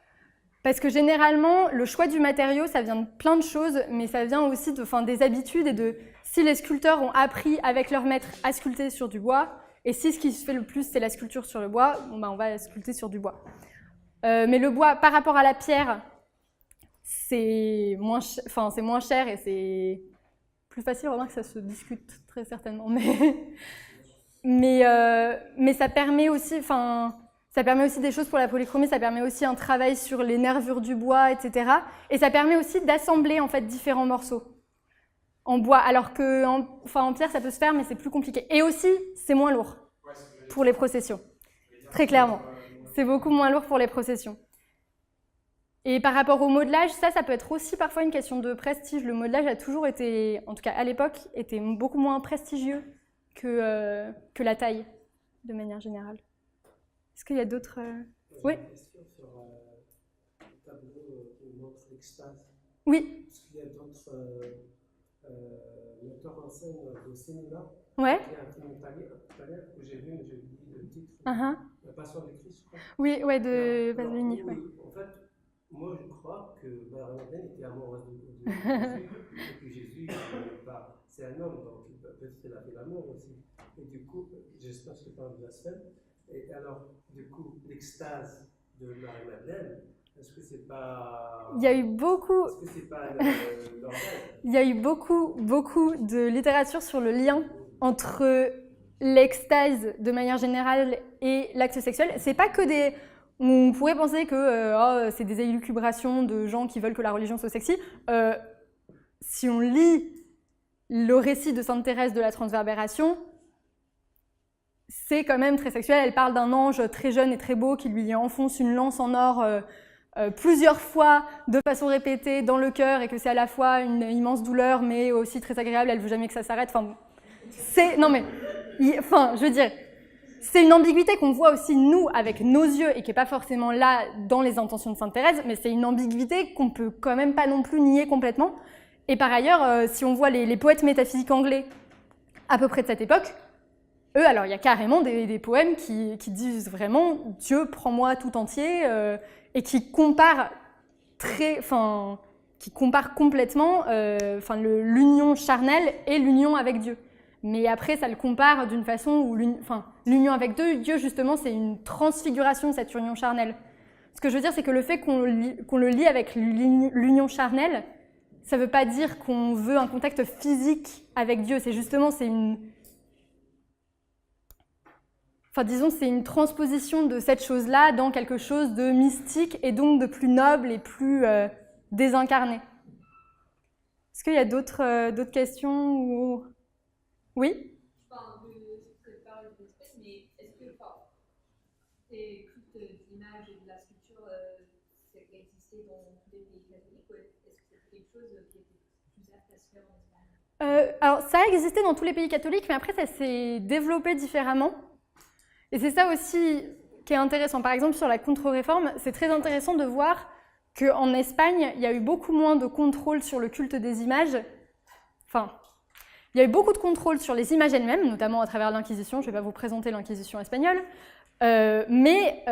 Parce que généralement, le choix du matériau, ça vient de plein de choses, mais ça vient aussi des habitudes et de si les sculpteurs ont appris avec leur maître à sculpter sur du bois, et si ce qui se fait le plus, c'est la sculpture sur le bois, on va sculpter sur du bois. Mais le bois, par rapport à la pierre, c'est moins cher et c'est plus facile, remarque, ça se discute très certainement. Mais ça permet aussi des choses pour la polychromie, ça permet aussi un travail sur les nervures du bois, etc. Et ça permet aussi d'assembler en fait différents morceaux en bois, alors qu'en pierre ça peut se faire, mais c'est plus compliqué. Et aussi, c'est moins lourd pour les processions, très clairement. C'est beaucoup moins lourd pour les processions. Et par rapport au modelage, ça peut être aussi parfois une question de prestige. Le modelage a toujours été, en tout cas à l'époque, était beaucoup moins prestigieux que la taille, de manière générale. Est-ce qu'il y a d'autres... Oui. J'ai une question sur le tableau qui montre l'extase. Oui. Est-ce qu'il y a d'autres metteurs en scène de cinéma? Ouais. Il y a un film italien que j'ai vu, mais j'ai oublié le titre. La Passion de Christ, je crois. Oui, ouais, de Pasolini. Ouais. En fait, moi je crois que Marie-Madeleine était amoureuse de Jésus, et que Jésus, c'est un homme, donc peut-être qu'il a fait l'amour aussi. Et du coup, j'espère que ce n'est pas un blasphème. Et alors, du coup, l'extase de Marie-Madeleine, est-ce que c'est pas... Il y a eu beaucoup... Est-ce que c'est pas l'organe? Il y a eu beaucoup de littérature sur le lien entre l'extase de manière générale et l'acte sexuel. C'est pas que des... On pourrait penser que c'est des élucubrations de gens qui veulent que la religion soit sexy. Si on lit le récit de Sainte Thérèse de la Transverbération, c'est quand même très sexuel. Elle parle d'un ange très jeune et très beau qui lui enfonce une lance en or plusieurs fois de façon répétée dans le cœur, et que c'est à la fois une immense douleur mais aussi très agréable. Elle veut jamais que ça s'arrête. C'est une ambiguïté qu'on voit aussi nous avec nos yeux et qui n'est pas forcément là dans les intentions de Sainte Thérèse, mais c'est une ambiguïté qu'on peut quand même pas non plus nier complètement. Et par ailleurs, si on voit les poètes métaphysiques anglais à peu près de cette époque, eux, alors il y a carrément des poèmes qui disent vraiment « Dieu, prends-moi tout entier » et qui comparent complètement l'union charnelle et l'union avec Dieu. Mais après, ça le compare d'une façon où l'union avec Dieu, justement, c'est une transfiguration de cette union charnelle. Ce que je veux dire, c'est que le fait qu'on le lie avec l'union charnelle, ça ne veut pas dire qu'on veut un contact physique avec Dieu. C'est justement, enfin disons, c'est une transposition de cette chose-là dans quelque chose de mystique et donc de plus noble et plus désincarné. Est-ce qu'il y a d'autres questions ou... Oui? Enfin, je parle de l'espèce, mais est-ce que ces cultes d'images et de la sculpture, ça existait dans tous les pays catholiques, ou est-ce que c'est quelque chose qui était plus apte à se faire en Espagne? Alors, ça a existé dans tous les pays catholiques, mais après, ça s'est développé différemment. Et c'est ça aussi qui est intéressant. Par exemple, sur la contre-réforme, c'est très intéressant de voir qu'en Espagne, il y a eu beaucoup moins de contrôle sur le culte des images. Enfin, il y a eu beaucoup de contrôle sur les images elles-mêmes, notamment à travers l'Inquisition. Je ne vais pas vous présenter l'Inquisition espagnole. Mais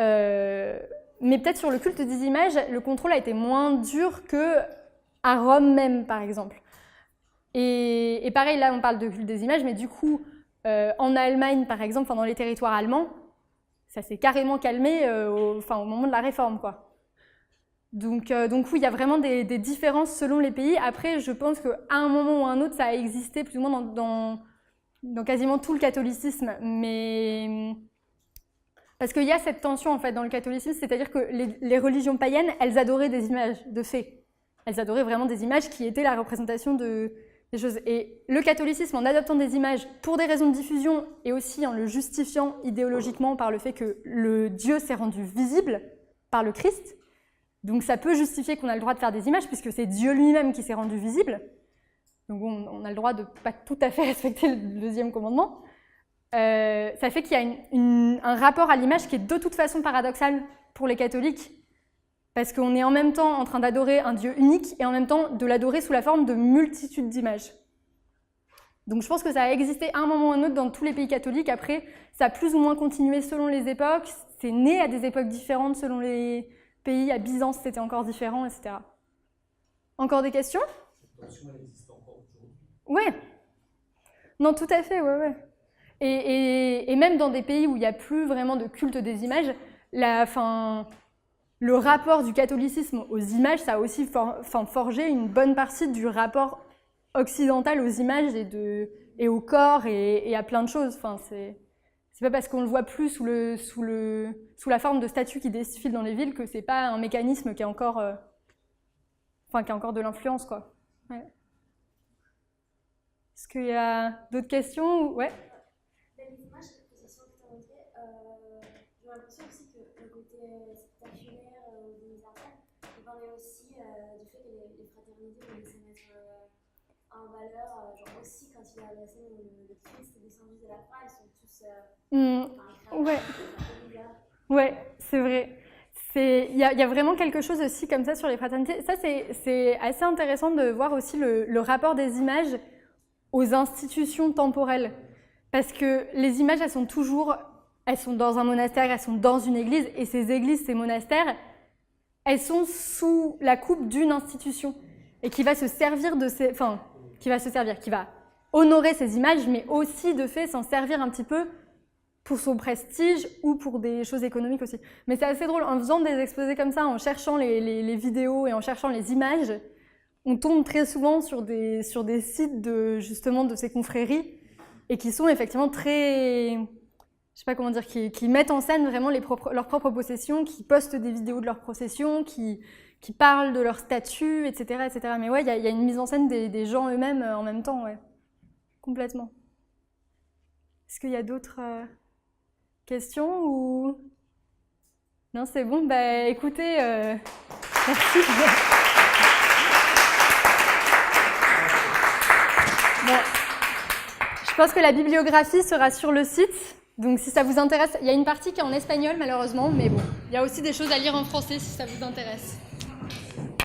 peut-être sur le culte des images, le contrôle a été moins dur qu'à Rome même, par exemple. Et pareil, là, on parle de culte des images, mais du coup, en Allemagne, par exemple, dans les territoires allemands, ça s'est carrément calmé au moment de la réforme, quoi. Donc oui, il y a vraiment des différences selon les pays. Après, je pense qu'à un moment ou à un autre, ça a existé plus ou moins dans quasiment tout le catholicisme. Mais parce qu'il y a cette tension en fait dans le catholicisme, c'est-à-dire que les religions païennes, elles adoraient des images de fait. Elles adoraient vraiment des images qui étaient la représentation des choses. Et le catholicisme, en adoptant des images pour des raisons de diffusion et aussi en le justifiant idéologiquement par le fait que le Dieu s'est rendu visible par le Christ, donc ça peut justifier qu'on a le droit de faire des images puisque c'est Dieu lui-même qui s'est rendu visible. Donc on a le droit de pas tout à fait respecter le deuxième commandement. Ça fait qu'il y a un rapport à l'image qui est de toute façon paradoxal pour les catholiques parce qu'on est en même temps en train d'adorer un Dieu unique et en même temps de l'adorer sous la forme de multitudes d'images. Donc je pense que ça a existé à un moment ou à un autre dans tous les pays catholiques. Après, ça a plus ou moins continué selon les époques. C'est né à des époques différentes selon les pays. À Byzance, c'était encore différent, etc. Encore des questions? Cette tension, elle existe encore aujourd'hui. Ouais. Non, tout à fait, ouais. Et même dans des pays où il n'y a plus vraiment de culte des images, le rapport du catholicisme aux images, ça a aussi forgé une bonne partie du rapport occidental aux images et au corps et à plein de choses. Enfin, c'est pas parce qu'on le voit plus sous la forme de statues qui défilent dans les villes que c'est pas un mécanisme qui a encore de l'influence, quoi. Ouais. Est-ce qu'il y a d'autres questions? Ouais. Les images que ça que tu as montrées, j'ai l'impression aussi que le côté spectaculaire des mises en scène, il parlait aussi du fait que les fraternités voulaient se mettre en valeur, genre aussi quand il y a la scène où le Christ est descendu de la croix, ils sont tous Ouais, c'est vrai. Il y a vraiment quelque chose aussi comme ça sur les fraternités. Ça, c'est assez intéressant de voir aussi le rapport des images aux institutions temporelles. Parce que les images, elles sont dans un monastère, elles sont dans une église, et ces églises, ces monastères, elles sont sous la coupe d'une institution, et qui va se servir qui va honorer ces images, mais aussi de fait s'en servir un petit peu pour son prestige ou pour des choses économiques aussi. Mais c'est assez drôle, en faisant des exposés comme ça, en cherchant les vidéos et en cherchant les images, on tombe très souvent sur des sites justement de ces confréries et qui sont effectivement très, je sais pas comment dire, qui mettent en scène vraiment leurs propres possessions, qui postent des vidéos de leurs processions, qui parlent de leur statut, etc., etc. Mais ouais, il y a une mise en scène des gens eux-mêmes en même temps, ouais, complètement. Est-ce qu'il y a d'autres questions ou non, c'est bon. Bah écoutez, merci. Bon. Je pense que la bibliographie sera sur le site, donc si ça vous intéresse, il y a une partie qui est en espagnol malheureusement, mais bon, il y a aussi des choses à lire en français si ça vous intéresse.